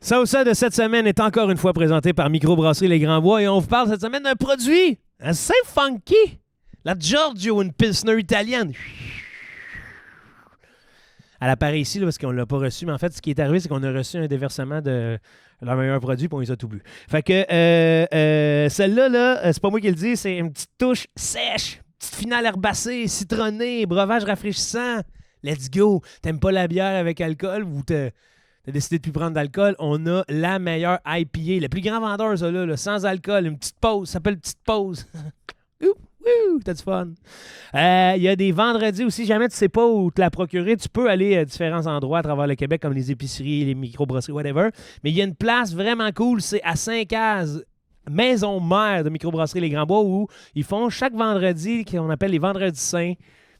Ça ou ça de cette semaine est encore une fois présenté par Microbrasserie Les Grands Bois et on vous parle cette semaine d'un produit assez funky. La Giorgio, une Pilsner italienne. Elle apparaît ici là, parce qu'on ne l'a pas reçu, mais en fait, ce qui est arrivé, c'est qu'on a reçu un déversement de leur meilleur produit puis on les a tout bu. Fait que celle-là, là, c'est pas moi qui le dis, c'est une petite touche sèche, petite finale herbacée, citronnée, breuvage rafraîchissant. Let's go! T'aimes pas la bière avec alcool ou t'as décidé de plus prendre d'alcool? On a la meilleure IPA, le plus grand vendeur, ça là, sans alcool, une petite pause, ça s'appelle petite pause. T'as du fun. Il y a des vendredis aussi, jamais tu sais pas où te la procurer, tu peux aller à différents endroits à travers le Québec, comme les épiceries, les microbrasseries, whatever. Mais il y a une place vraiment cool, c'est à Saint-Caz, maison mère de Microbrasserie Les Grands Bois, où ils font chaque vendredi, qu'on appelle les vendredis saints,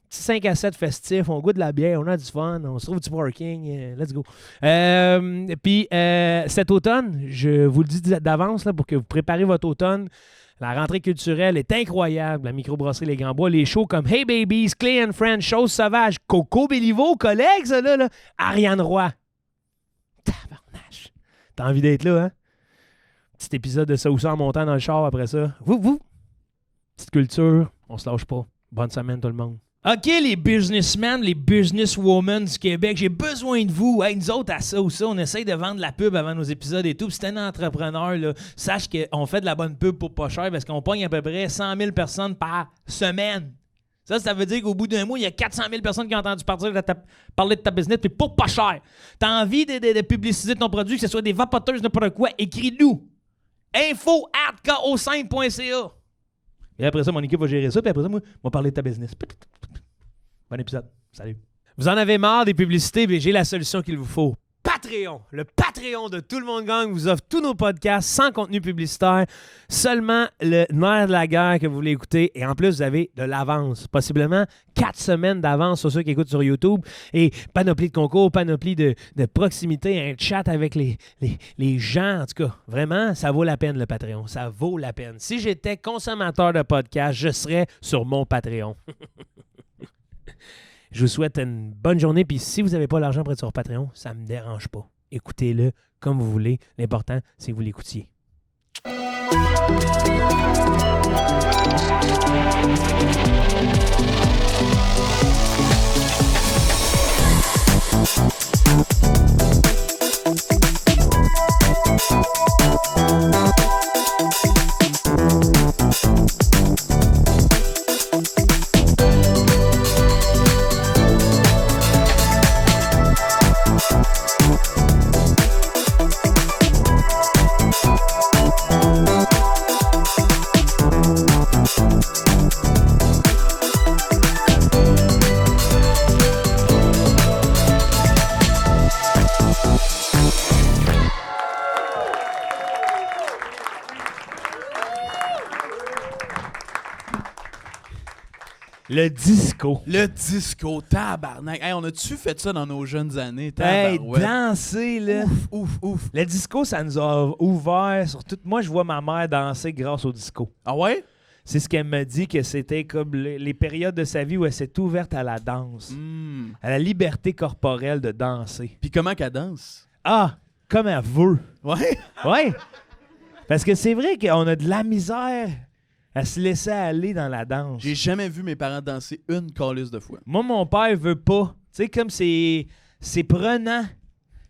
petit 5 à 7 festifs, on goûte de la bière, on a du fun, on se trouve du parking, let's go. Puis cet automne, je vous le dis d'avance là, pour que vous préparez votre automne. La rentrée culturelle est incroyable. La microbrasserie Les Grands Bois, les shows comme Hey Babies, Clay and Friends, Choses Sauvages, Coco Béliveau, collègues, ça là, Ariane Roy. Tabarnache. T'as envie d'être là, hein? Petit épisode de ça ou ça en montant dans le char après ça. Vous. Petite culture, on se lâche pas. Bonne semaine tout le monde. OK, les businessmen, les businesswomen du Québec, j'ai besoin de vous. Hey, nous autres, à ça ou ça, on essaye de vendre la pub avant nos épisodes et tout. Puis si t'es un entrepreneur, là, sache qu'on fait de la bonne pub pour pas cher parce qu'on pogne à peu près 100 000 personnes par semaine. Ça veut dire qu'au bout d'un mois, il y a 400 000 personnes qui ont entendu parler de ta business, puis pour pas cher. T'as envie de publiciser ton produit, que ce soit des vapoteuses, n'importe quoi, écris-nous. info@ko5.ca. Et après ça, mon équipe va gérer ça, puis après ça, moi, je vais parler de ta business. Bon épisode. Salut. Vous en avez marre des publicités, mais j'ai la solution qu'il vous faut. Patreon. Le Patreon de Tout le monde gagne vous offre tous nos podcasts sans contenu publicitaire, seulement le nerf de la guerre que vous voulez écouter. Et en plus, vous avez de l'avance. Possiblement 4 semaines d'avance sur ceux qui écoutent sur YouTube. Et panoplie de concours, panoplie de proximité, un chat avec les gens. En tout cas, vraiment, ça vaut la peine le Patreon. Ça vaut la peine. Si j'étais consommateur de podcasts, je serais sur mon Patreon. Je vous souhaite une bonne journée. Puis si vous n'avez pas l'argent pour être sur Patreon, ça ne me dérange pas. Écoutez-le comme vous voulez. L'important, c'est que vous l'écoutiez. Le disco. Le disco, tabarnak. Hey, on a-tu fait ça dans nos jeunes années? Hey, Tabarouette. danser, là. Ouf. Le disco, ça nous a ouvert sur tout. Moi, je vois ma mère danser grâce au disco. Ah ouais? C'est ce qu'elle m'a dit, que c'était comme les périodes de sa vie où elle s'est ouverte à la danse. À la liberté corporelle de danser. Puis comment qu'elle danse? Ah, comme elle veut. Ouais? Ouais. Parce que c'est vrai qu'on a de la misère à se laisser aller dans la danse. J'ai jamais vu mes parents danser une calisse de fois. Moi, mon père veut pas. Tu sais, comme c'est prenant.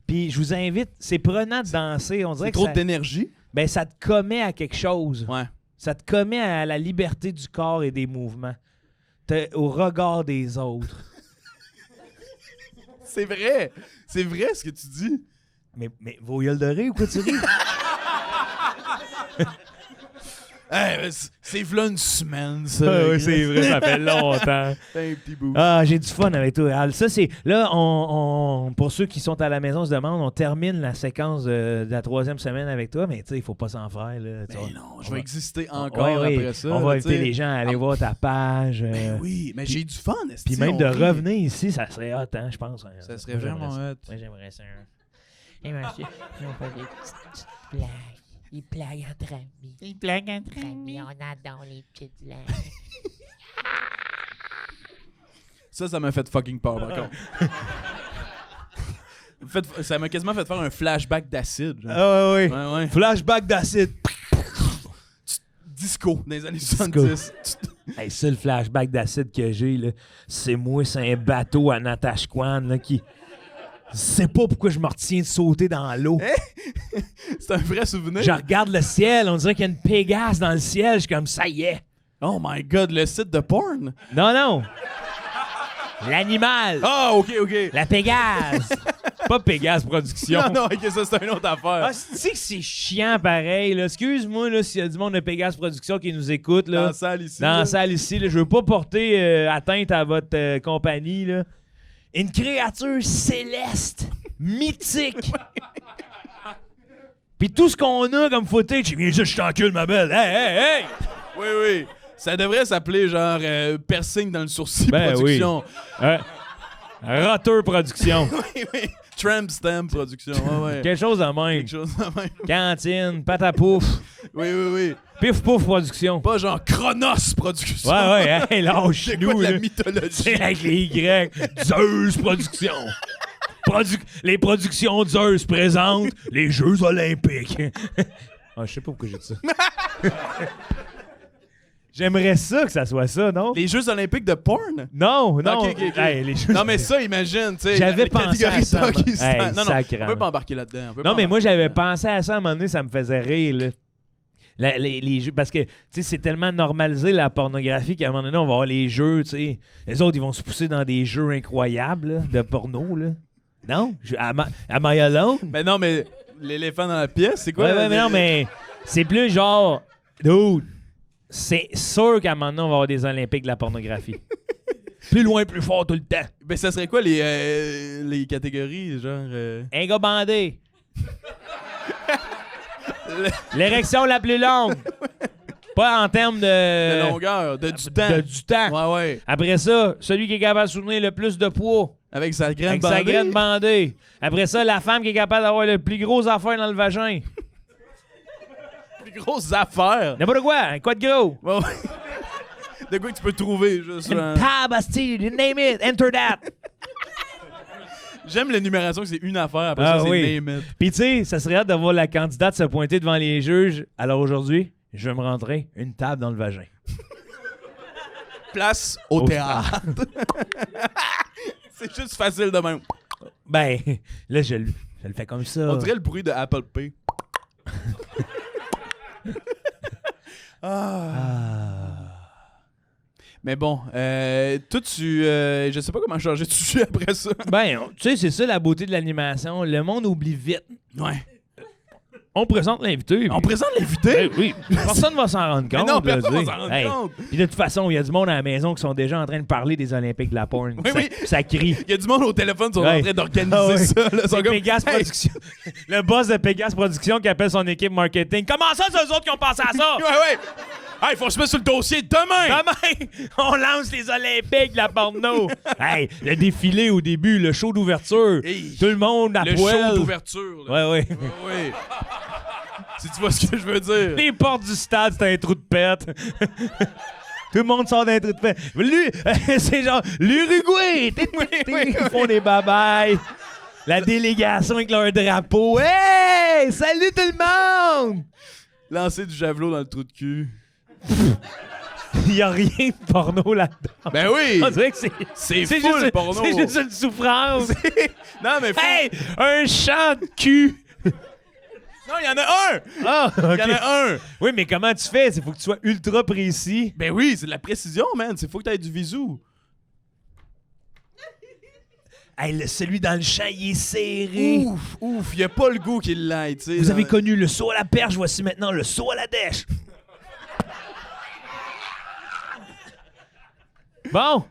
Puis je vous invite, c'est prenant de danser. On dirait C'est que trop d'énergie? Ben, ça te commet à quelque chose. Ouais. Ça te commet à la liberté du corps et des mouvements. Au regard des autres. C'est vrai. C'est vrai ce que tu dis. Mais vos gueules de rire ou quoi tu ris? Hey, c'est v'là une semaine, ça. Oui, c'est vrai, ça fait longtemps. C'est un petit bout. Ah, j'ai du fun avec toi. Alors, ça, c'est... Là, pour ceux qui sont à la maison, se demandent, on termine la séquence de la 3e semaine avec toi, mais tu sais, il faut pas s'en faire. Là, mais non, je vais exister encore oui, après ça. On va inviter les gens à aller voir ta page. Ben oui, mais j'ai du fun. Puis même de revenir ici, ça serait hot, hein, je pense. Ça serait vraiment hot. Moi, j'aimerais ça. Et monsieur, on fait des petites blagues. Ils blaguent entre amis. Ils blaguent entre amis. On adore les petites blagues. Ça m'a fait fucking peur, par contre. Ça m'a quasiment fait faire un flashback d'acide. genre. Ah ouais. Ouais. Flashback d'acide. Disco dans les années 70. Hey, ça, le flashback d'acide que j'ai, là, c'est moi, c'est un bateau à Natashquan là, qui... Je sais pas pourquoi je me retiens de sauter dans l'eau. C'est un vrai souvenir. Je regarde le ciel, on dirait qu'il y a une Pégase dans le ciel. Je suis comme, ça y est. Oh my God, le site de porn. Non. L'animal. Ah, OK. La Pégase. Pas Pégase Production. Non, OK, ça, c'est une autre affaire. Ah, tu sais que c'est chiant pareil. Là. Excuse-moi là, s'il y a du monde de Pégase Production qui nous écoute. Là, Dans la salle ici. Dans la là. salle ici. Là. Je veux pas porter atteinte à votre compagnie. Là. Une créature céleste, mythique. Puis tout ce qu'on a comme footage, viens juste, je t'encule, ma belle. Hey! Oui. Ça devrait s'appeler genre piercing dans le sourcil Ben production. Rotter Production. Oui. Tramp stamp production. Ouais. Quelque chose de même. Quelque chose de même. Cantine, pâte à pouf, Oui. pif pouf Production. Pas genre Chronos production. Ouais, hey, C'est lâche-nous, quoi de la là. mythologie? C'est avec les Y. Zeus Production. Les productions Zeus présentent les Jeux Olympiques. Je sais pas pourquoi j'ai dit ça. J'aimerais ça que ça soit ça, non? Les Jeux olympiques de porn? Non. Ok. Hey, les Jeux- Non, mais ça, imagine, tu sais. J'avais les pensé à catégories ça, Pakistan. hey, Non, on sacrément. peut pas embarquer là-dedans. on peut Non, pas mais moi, embarquer j'avais là-dedans. pensé à ça à un moment donné, ça me faisait rire, là. Les jeux, parce que, tu sais, c'est tellement normalisé la pornographie qu'à un moment donné, on va avoir les jeux, tu sais. Les autres, ils vont se pousser dans des jeux incroyables, là, de porno, là. Non? Am I alone? Ben non, mais l'éléphant dans la pièce, c'est quoi? Ouais, mais non, mais c'est plus genre, dude, c'est sûr qu'à un moment donné, on va avoir des Olympiques de la pornographie. Plus loin, plus fort tout le temps. Ben ça serait quoi les catégories, genre... Un gars bandé. L'érection la plus longue. Pas en termes de de longueur, du temps. du temps. Ouais. Après ça, celui qui est capable de soutenir le plus de poids. Avec sa graine Avec bandée. sa graine bandée. Après ça, la femme qui est capable d'avoir le plus gros affaire dans le vagin. Plus grosses affaires. N'importe quoi. Quoi de gros? Ouais. De quoi que tu peux trouver, juste... Une table, asti, you name it, enter that. J'aime l'énumération que c'est une affaire, après Ah ça, c'est oui. name it. Puis tu sais, ça serait hâte de voir la candidate se pointer devant les juges. Alors aujourd'hui, je vais me rentrer une table dans le vagin. Place au théâtre. C'est juste facile de même. Ben, là, je le fais comme ça. On dirait le bruit de Apple Pay. Mais bon, toi, je sais pas comment changer de sujet après ça. Ben, tu sais, c'est ça la beauté de l'animation. Le monde oublie vite. Ouais. On présente l'invité. On présente l'invité? Ben oui, personne va s'en rendre Mais compte. non, là, personne va tu sais. s'en rendre Hey, compte. Puis de toute façon, il y a du monde à la maison qui sont déjà en train de parler des Olympiques de la porn. Oui, ça, oui. ça crie. Il y a du monde au téléphone qui sont Ouais. en train d'organiser Ah ouais. ça. Là. Ils sont C'est comme, Pégase hey, Production. Le boss de Pégase Production qui appelle son équipe marketing. Comment ça, c'est eux autres qui ont pensé à ça? Ouais. Hey, faut se mettre sur le dossier demain! Demain, on lance les Olympiques de la porno. Hey, le défilé au début, le show d'ouverture. Hey, Tout le monde à le poil. show d'ouverture. là. Ouais. Ouais. Si tu vois ce que je veux dire. Les portes du stade, c'est un trou de pète. Tout le monde sort d'un trou de pète. Lui, c'est genre l'Uruguay. Ils font des babayes. La délégation avec leur drapeau. Hey! Salut tout le monde! Lancer du javelot dans le trou de cul. Il n'y a rien de porno là-dedans. Ben oui! On dirait que c'est C'est c'est full juste, porno. c'est juste une souffrance. Non, mais faut... Hey! Un champ de cul! Non, il y en a un! Ah, Il OK. y en a un! Oui, mais comment tu fais? Il faut que tu sois ultra précis. Ben oui, c'est de la précision, man. Il faut que tu aies du visou. Hey, celui dans le champ, il est serré. Ouf, il n'y a pas le goût qu'il l'aille, tu sais. Vous là. avez connu le saut à la perche, voici maintenant le saut à la dèche. Bon.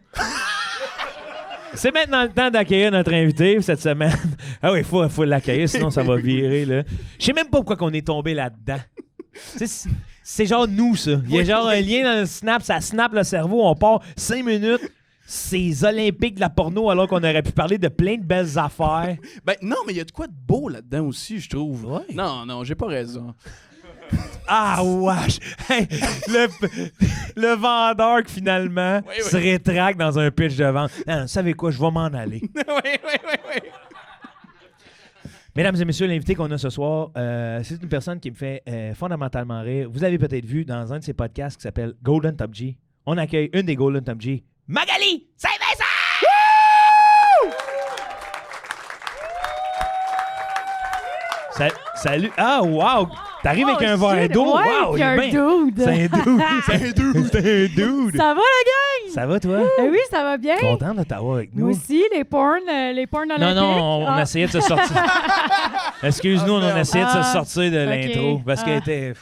C'est maintenant le temps d'accueillir notre invité cette semaine. Ah oui, faut l'accueillir, sinon ça va virer, là. Je sais même pas pourquoi on est tombé là-dedans. Tu sais, c'est genre nous, ça. Il y a genre un lien dans le snap, ça snap le cerveau, on part 5 minutes. C'est Olympiques de la porno alors qu'on aurait pu parler de plein de belles affaires. Ben non, mais il y a de quoi de beau là-dedans aussi, je trouve. Ouais. Non, j'ai pas raison. Ah, wesh! Hey, le vendeur qui finalement Oui. se rétracte dans un pitch de vente. Non, vous savez quoi, je vais m'en aller. oui. Mesdames et messieurs, l'invité qu'on a ce soir, c'est une personne qui me fait fondamentalement rire. Vous avez peut-être vu dans un de ses podcasts qui s'appelle Golden Top G. On accueille une des Golden Top G, Magali Saint-Vincent! Salut! Ah, wow! T'arrives avec un verre d'eau? Ouais, Wow! puis il est un bien- dude. C'est un dude! C'est un dude! C'est un dude! Ça va, la gang? Ça va, toi? Oui, ça va bien. Content de t'avoir avec nous. Moi aussi, les porns olympiques. Non, on Ah. essayait de se sortir. Excuse-nous, on a essayé de se sortir de ok. l'intro parce qu'elle Ah. était.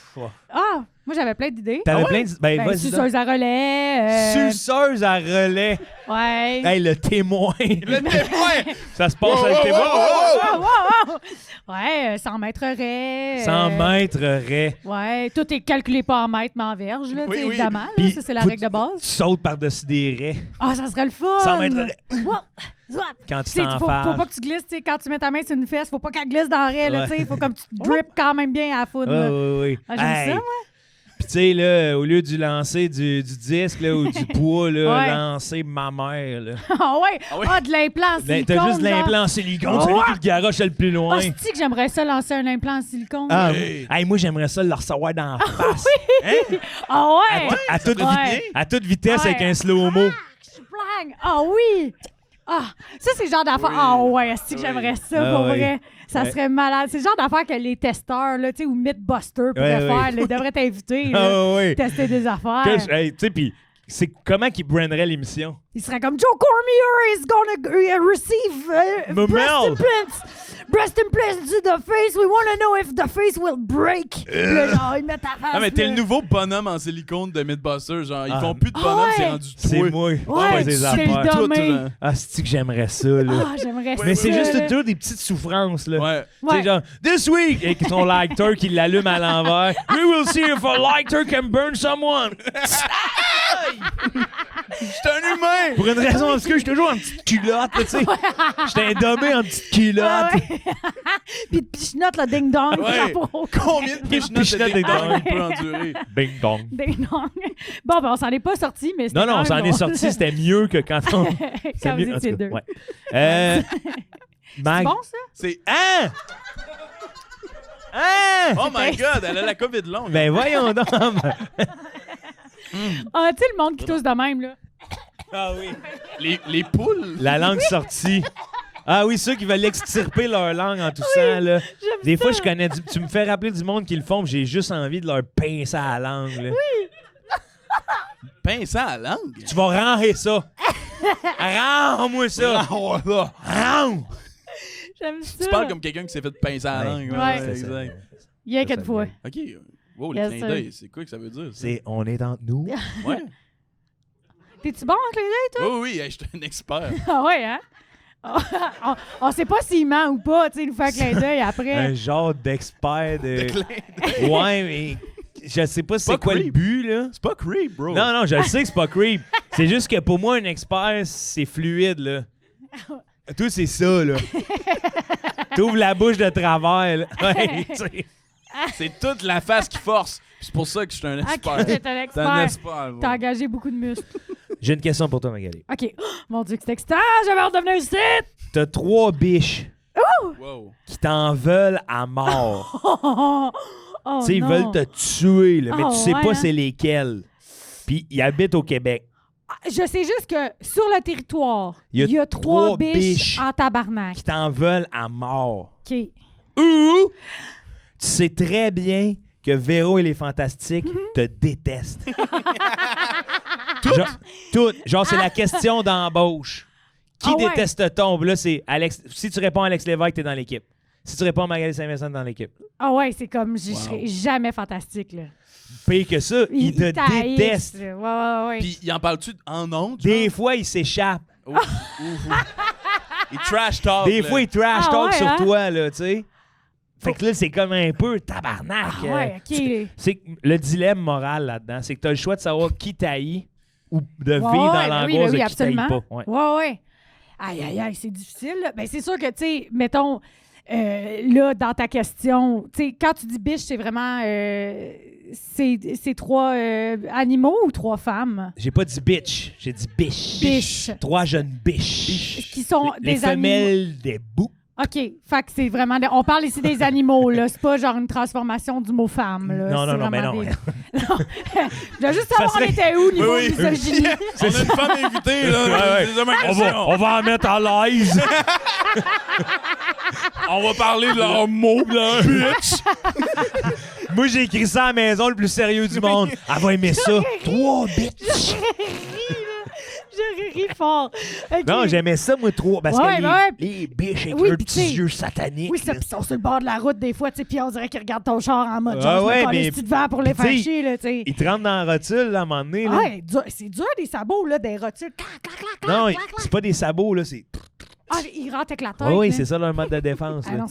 Ah, moi, j'avais plein d'idées. T'avais plein de. Ben, Ben, vas-y. suceuse à relais. Suceuse à relais. Ouais. Hey, le témoin. Le témoin! Ça se passe Wow, avec le témoin. Wow, wow, wow. Ouais, 100 mètres raies. 100 mètres raies. Ouais, tout est calculé pas en mètres, mais en verge, là, Oui, tu sais, oui. évidemment. là, Puis, ça, c'est la faut- règle de Tu base. sautes par-dessus des raies. Ah, ça serait le fun. 100 mètres raies. Wow. Quand tu Tu sais, t'en faut parles. pas que tu glisses, tu sais, quand tu mets ta main sur une fesse, faut pas qu'elle glisse dans le raie, là, Ouais. tu sais, faut comme tu te drippes quand même bien à la foudre. là. Oui. Ah, j'aime Hey. ça, moi. Puis tu sais, là, au lieu du lancer du disque là, ou du poids, là, Ouais. lancer ma mère. Là. Ah ouais, Ah oui. de l'implant en silicone. T'as juste genre. l'implant en silicone, celui qui le garoche le plus loin. Ah, c'est-tu que j'aimerais ça lancer un implant en silicone? Ah, Hey. hey, moi, j'aimerais ça le recevoir dans la face. Hein? Ah ouais! À toute, Ouais. à toute vitesse Ouais. avec un slow-mo. Blang! Ah oui! Ah, ça, c'est le genre d'affaire. Oui. Ah ouais, c'est que Oui. j'aimerais ça, Ah pour oui. vrai. Ça Ouais. serait malade. C'est le genre d'affaire que les testeurs, là, tu sais, ou Mythbusters pourraient Ouais, faire. ouais. Là, ils devraient t'inviter, là, Ah oui. tester des affaires. Hey, tu sais, puis c'est comment qu'ils branderait l'émission? Il serait comme Joe Cormier is gonna receive Mamel. breast implants. Breast implants to the face. We want to know if the face will break. Là, genre, ils mettent ta face. Ah, mais t'es là. le nouveau bonhomme en silicone de Mythbusters. Genre, ils Ah. font plus de Ah bonhomme, ouais. c'est rendu C'est toi. moi. Ouais, pas des c'est affaires. le Tout, domaine. genre. Ah, c'est que j'aimerais ça, là. Ah, j'aimerais ça. Mais c'est juste là. toujours des petites souffrances, là. Ouais. Tu sais, Ouais. genre, this week, avec son lighter qui l'allume à l'envers. We will see if a lighter can burn someone. J'étais un humain! Pour une raison obscure, je suis toujours en petite culotte, là, tu sais. J'étais un dommé en petite culotte. Ah ouais. Puis de pichenote, là, ding-dong. Ouais. genre pour- Combien de pichenottes Pichenottes de des ding-dong dents. il peut endurer? Bing dong. Ding-dong. Bon, ben, on s'en est pas sorti, mais c'était Non, quand on s'en même est drôle. sorti, c'était mieux que quand on. Quand C'était vous mieux. en étiez tout cas, deux. ouais. C'est Mag. bon, ça? C'est... Hein? Hein? Oh my God, elle a la COVID longue. Ben voyons donc. Ah, tu sais, le monde qui tousse de même, là. Ah oui. Les poules? La langue sortie. Ah oui, ceux qui veulent extirper leur langue en toussant, là. J'aime Des fois, ça. je connais tu me fais rappeler du monde qui le font, puis j'ai juste envie de leur pincer à la langue, là. Pince à la langue? Tu vas rendre ça. Rends-moi ça. Rends. J'aime ça. Tu parles comme quelqu'un qui s'est fait pincer à la Ouais. langue. Ouais. C'est ça. exact. Il y a quelques fois. OK. Wow, les Yes, clins sir. d'œil, c'est quoi que ça veut dire? ça? C'est on est entre nous. Ouais. T'es-tu bon en clin d'œil, toi? Oui, oui, hey, je suis un expert. Ah ouais, hein? On sait pas s'il ment ou pas, tu sais, il nous fait un clin d'œil après. Un genre d'expert de. Clin d'œil. Ouais, mais je sais pas c'est Pas quoi le creep. but, là. C'est pas creep, bro. Non, non, je le sais que c'est pas creep. C'est juste que pour moi, un expert, c'est fluide, là. Toi, c'est ça, là. T'ouvres la bouche de travers, là. Ouais, tu sais. C'est toute la face qui force. Puis c'est pour ça que je suis un Ah, expert. que t'es un C'est un expert. expert. T'as engagé beaucoup de muscles. J'ai une question pour toi, Magali. OK. Oh, mon Dieu, que c'est excitant! J'avais hâte de venir ici! T'as 3 biches Wow. qui t'en veulent à mort. Oh, Tu sais, ils non. veulent te tuer, là, mais Ah, tu sais ouais, pas hein? c'est lesquels. Puis ils habitent au Québec. Je sais juste que sur le territoire, Il y a 3 trois biches biches. en tabarnak. Qui t'en veulent à mort. OK. Ou tu sais très bien que Véro et les Fantastiques Mm-hmm. te détestent. Genre, toutes. Genre, c'est la question d'embauche. Qui Ah ouais. déteste-t-on? Puis là, c'est Alex. Si tu réponds Alex Lévesque, t'es dans l'équipe. Si tu réponds Magali Saint-Vincent, t'es dans l'équipe. Ah ouais, c'est comme, je serais jamais fantastique, là. Pire que ça, ils te taillissent, détestent. là. Ouais, ouais, ouais. Puis, il en parle-tu en ondes? Des fois, ils s'échappent. Il trash talk. Des là. fois, ils trash Ah talk ouais, sur hein? toi, là, tu sais. Fait que là, c'est comme un peu tabarnak. Ah ouais, OK. C'est que le dilemme moral là-dedans, c'est que t'as le choix de savoir qui t'haït ou de vivre Ouais, dans ben l'angoisse oui, de qui t'haït absolument. pas. Ouais. Ouais, ouais. Aïe, aïe, aïe, c'est difficile. Là. Ben, c'est sûr que, tu sais, mettons, là, dans ta question, tu sais, quand tu dis biche, c'est vraiment. C'est 3 animaux ou 3 femmes? J'ai pas dit bitch, j'ai dit biche. Biche. 3 jeunes biches. Qui sont Les des animaux. femelles des bouts. OK. Fait que c'est vraiment... On parle ici des animaux, là. C'est pas genre une transformation du mot femme, là. Non, C'est non, mais vraiment non. Non. Je veux juste savoir serait- on était où niveau Oui, oui. misogynie. On a une femme invitée, là. Ouais. C'est ça ma question. On va en mettre à l'aise. On va parler de leurs mots, là. Bitch. Moi, j'ai écrit ça à la maison, le plus sérieux du monde. Elle va aimer ça. 3 bitch. J'aurais ri fort. OK. Non, j'aimais ça, moi, 3. Parce Ouais, que ouais. les biches avec Oui, leurs puis petits t'sais- yeux sataniques. Oui, ça, là. pis ils sont sur le bord de la route des fois, tu sais, puis on dirait qu'ils regardent ton char en mode Ah genre, ouais, je me mais- calisse-tu devant pour les puis t'sais, faire chier, là, tu sais. Ils te rentrent dans la rotule, là, à un moment donné. Là. Ouais, c'est dur des sabots, là, des rotules. Clac, clac, clac, clac, Non, clac, clac. c'est pas des sabots, là, c'est... Ah, ils rentrent avec la tête. Ah oui, là. c'est ça leur mode de défense. Ah là.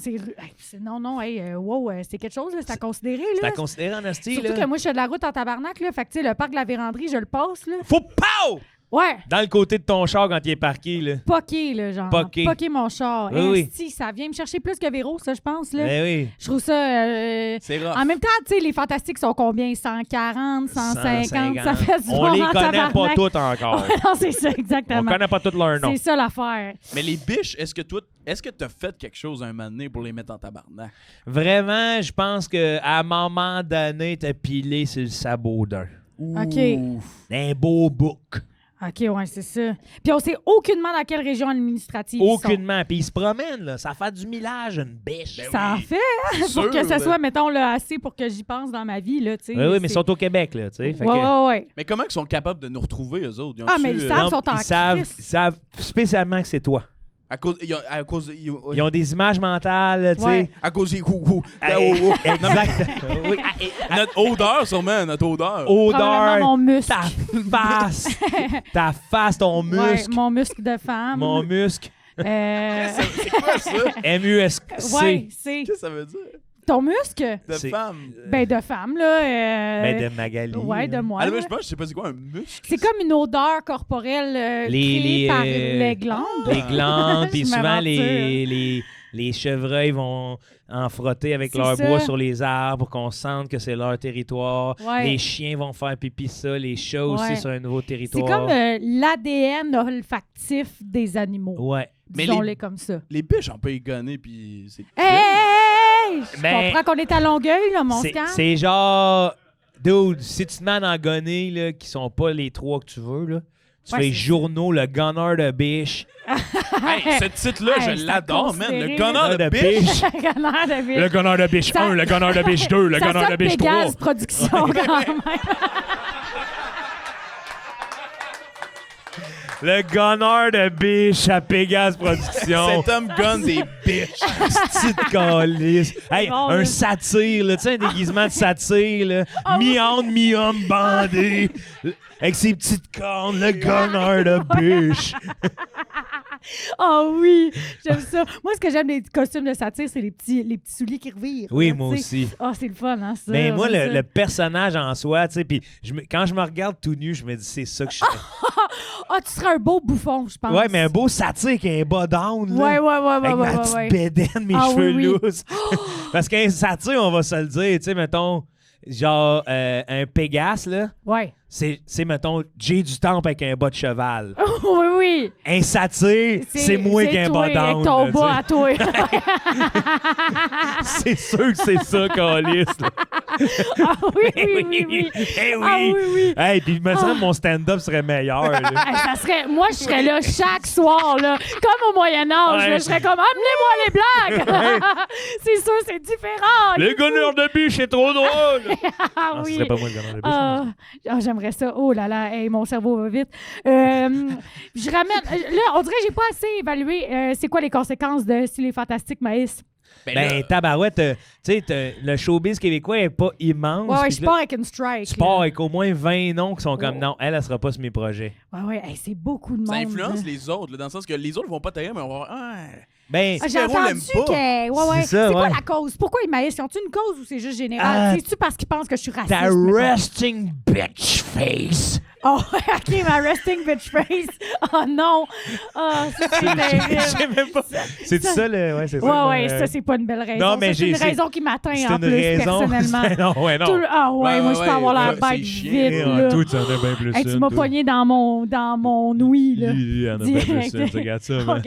non, non, hey, wow, c'est quelque chose, là, c'est à considérer, C'est là. à considérer en asti, Surtout là. que moi, je fais de la route en tabarnak, là, fait que, tu sais, le parc de la Vérandrie, je le passe, là. Faut pow! Ouais, Dans le côté de ton char quand il est parqué, là. poqué, là, genre. Poqué. Poqué mon char. Oui, oui. Esti, ça vient me chercher plus que Véro, ça, je pense, là. Ben oui. Je trouve ça... C'est rough. En même temps, tu sais, les fantastiques sont combien? 140, 150? Ça fait du On bon les en connaît pas tabarnak. toutes encore. non, c'est ça, On exactement. connaît pas tous leurs noms. C'est ça l'affaire. Mais les biches, est-ce que t'as fait quelque chose un moment donné pour les mettre en tabarnak? Vraiment, je pense qu'à un moment donné, t'as pilé sur le sabot d'un. OK. Un beau bouc. OK, ouais, c'est ça. Puis on sait aucunement dans quelle région administrative ils sont. Aucunement. Puis ils se promènent, là. Ça fait du millage, une biche. Ben Ça en oui. fait, hein, Sûr, pour que ça là. soit, mettons, là, assez pour que j'y pense dans ma vie, là, tu sais. Oui, oui, mais ils c'est- sont au Québec, là, tu sais. fait Ouais, que- ouais. Mais comment ils sont capables de nous retrouver, eux autres? Ils Ah, ont-tu, mais ils savent, Non, sont en ils savent, crise. ils savent spécialement que c'est toi. À cause... Ils ont des images mentales, tu sais. Ouais. À cause des... Hey, exact. Oui. Notre odeur, sûrement, notre odeur. Probablement Odeur, mon muscle. ta face, ton Ouais, muscle, mon muscle de femme. mon muscle, C'est quoi ça? MUSC. Ouais, c'est Qu'est-ce que ça veut dire? ton muscle? De C'est- femme. Ben, de femme, là. Ben, de Magali. Ouais, de là. moi. Ah, là. là, je sais pas c'est quoi un muscle. C'est comme une odeur corporelle créée par les glandes. Les glandes, puis Je souvent m'aventure. les chevreuils vont en frotter avec C'est leur ça. bois sur les arbres pour qu'on sente que c'est leur territoire. Ouais. Les chiens vont faire pipi ça, les chats aussi Ouais. sur un nouveau C'est territoire. comme l'ADN olfactif des animaux. Ouais. Mais Disons-les comme ça. Les biches, on peut y gonner, puis c'est... Hey! Je Ben, comprends qu'on est à Longueuil, là, mon C'est- scan. C'est genre, dude, si tu te mets en gonner, là, qui sont pas les 3 que tu veux, là, tu Ouais, fais c'est- journaux, le gunner de biche. Hey, ce titre-là, Hey, je c'est l'adore, man. Le considéré. gunner de De biche. biche. Gunner de biche. Le gunner de biche Ça- 1, le gunner de biche 2, le Ça gunner de sonne biche 3. Pégase Production, quand même. Le gunner de biche à Pégase Productions. Cet homme gunne des biches. Petite calice. Hey, Bon, un là. satire, là, tu sais, un déguisement de satire, là. Mi-âne, mi-homme bandé. Avec ses petites cornes, le gunner de biche. Oh oui, j'aime ça. Moi, ce que j'aime des costumes de satire, c'est les petits souliers qui revirent. Oui, là, moi tu sais. aussi. Ah, c'est le fun, hein, ça. Mais moi, ça. le personnage en soi, tu sais, puis quand je me regarde tout nu, je me dis, c'est ça que je serais. Ah, tu serais un beau bouffon, je pense. Ouais, mais un beau satire qui a un bas down, là. Ouais, Avec ma ouais, petite ouais. bédaine, mes Ah, cheveux oui, oui. lousses. Parce qu'un satire, on va se le dire, tu sais, mettons, genre, un Pégase, là, Ouais. c'est, mettons, Jay du Temple avec un bas de cheval. oui, oui. Un satire, c'est moi qui ai un toi, bas down. avec ton là, bas à toi. c'est sûr que c'est ça, Calis. Ah oui, oui. Eh oui. Ah oui, oui. Hey, puis il me semble que mon stand-up serait meilleur. là. Hey, ça serait, moi, je serais là chaque soir, là, comme au Moyen-Âge. Ouais. là. Je serais comme, amenez-moi les blagues. C'est sûr, c'est différent. Le gunner de biche est trop drôle. Ah Non, ce oui. serait pas moi le gunner de biche. Ah, j'aimerais ça. Oh là là, hey, mon cerveau va vite. Je ramène. Là, on dirait que j'ai pas assez évalué c'est quoi les conséquences de si les fantastiques maïs. Ben, tabarouette, tu sais, le showbiz québécois est pas immense. Ouais, puis je là, pars avec une strike. tu pars là. avec au moins 20 noms qui sont comme Oh. non, elle sera pas sur mes projets. Ouais, hey, c'est beaucoup de Ça monde. influence là. les autres, là, dans le sens que les autres vont pas taire, mais on va voir. Ah, Ben, Ah, j'ai Véro entendu l'aime pas. que. Ouais. C'est ça, C'est quoi ouais. la cause? Pourquoi ils maïs? Ils ont-tu une cause ou c'est juste général? Ah, C'est-tu parce qu'ils pensent que je suis raciste? ta mettons? resting bitch face. Oh, OK, ma resting bitch face. Oh non. Ah, ça, c'est Je sais terrible. même pas. C'est ça le. Ouais, c'est ça. Ouais, ça, c'est pas une belle raison. Non, mais Ça, c'est une j'ai- raison qui m'atteint c'est en une plus, raison. personnellement. non, ouais, non. Ah ouais, moi, je peux avoir la c'est bête chiant. vite, Eh, là. tout, tu en as bien plus Hey, tu une, m'as toi. pogné dans mon ouïe, là. Il y en a bien plus Direct. une, regarde ça. man.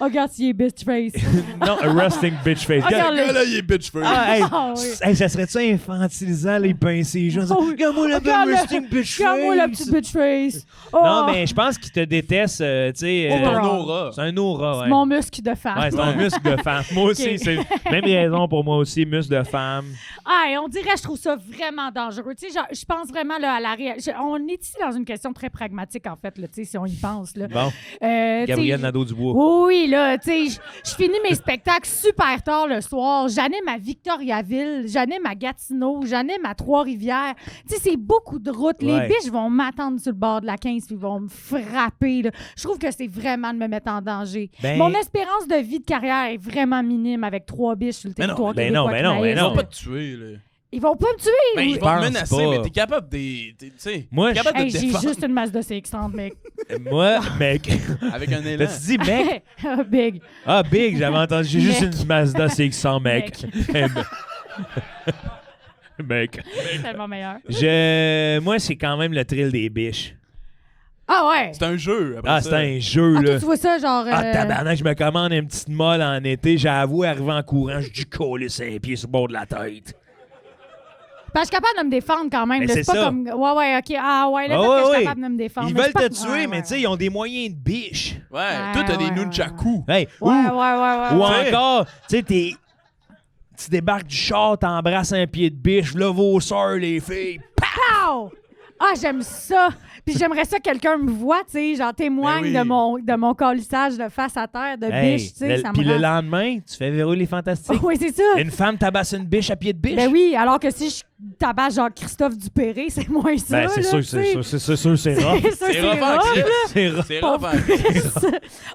Regarde, si il est best, tu face. Non, a resting bitch face. Regarde Le gars, là, il est bitch first. Ah, hey, Ah, oui. hey, ça serait-tu infantilisant, les pinces les gens? Oh, oui. Regarde-moi la belle Regarde resting bitch face. Regarde-moi la petite bitch face. Oh, Non, mais je pense qu'il te déteste, tu sais. C'est ton Overall. aura. C'est un aura, ouais. mon muscle de femme. Ouais, c'est ton muscle de femme. Moi aussi, Ok. c'est même raison pour moi aussi, muscle de femme. Ah, et on dirait, je trouve ça vraiment dangereux. Tu sais, genre, je pense vraiment là, à la réalité. On est ici dans une question très pragmatique, en fait, là, tu sais, si on y pense. Là. Bon, Tu sais, Gabriel Nadeau-Dubois. Oui, là, tu sais, je finis mes spectacles super tard le soir. J'anime à Victoriaville, j'anime à Gatineau, j'anime à Trois-Rivières. Tu sais, c'est beaucoup de routes. Les Ouais. biches vont m'attendre sur le bord de la 15 puis vont me frapper. Là. Je trouve que c'est vraiment de me mettre en danger. Ben- Mon espérance de vie de carrière est vraiment minime avec 3 biches sur le Mais non, territoire ben québécois non, qui ben non, ben m'haïssent, Ils non. vont là. pas te tuer, là. Ils vont pas me tuer. Ben, oui. ils vont te pense menacer, pas. mais t'es capable de... Tu sais, Moi, t'es capable de Hey, te j'ai défendre juste une masse de CX-30, mec. Moi, mec. avec un élan. T'as-tu dit mec? Big. Ah, big, j'avais entendu. J'ai juste Mec. une Mazda CX-100, mec. Mec. C'est tellement meilleur. Moi, c'est quand même le thrill des biches. Ah ouais. C'est un jeu, après Ah, ça. c'est un jeu, Ah, toi, là. tu vois ça, genre... Ah, tabarnak, je me commande une petite molle en été. J'avoue, arrivé en courant, je dis coller 5 pieds sur le bord de la tête. Ben, je suis capable de me défendre quand même. Mais là. c'est C'est pas ça. comme. Ouais, OK. Ah, ouais, là, Ah, fait que je suis ouais, capable de me défendre. Ils Mais veulent je te suis pas- tuer, ouais, mais ouais, tu sais, ils ont des moyens de biche. Ouais, Ouais, toi, t'as des ouais, nunchakus. Hey, Ouais, ouais, ouais. ou ouais. encore, tu sais, tu débarques du char, t'embrasses un pied de biche, là, vos sœurs, les filles. Pow! Ah, j'aime ça. Puis j'aimerais ça que quelqu'un me voit, tu sais, genre témoigne Ben oui. de mon colissage de face à terre, de biche, tu sais, ça me Puis le rend- lendemain, tu fais Véro les Fantastiques. Oui, c'est ça. Une femme tabasse une biche à pied de biche. Ben oui, alors que si je tabasse genre Christophe Dupéré, c'est moins ça. Ben, c'est là, sûr, tu sais. c'est sûr, c'est sûr, c'est rough. C'est sûr, C'est c'est rough en rough. Christ. C'est rough. C'est Pauvre rough en Christ.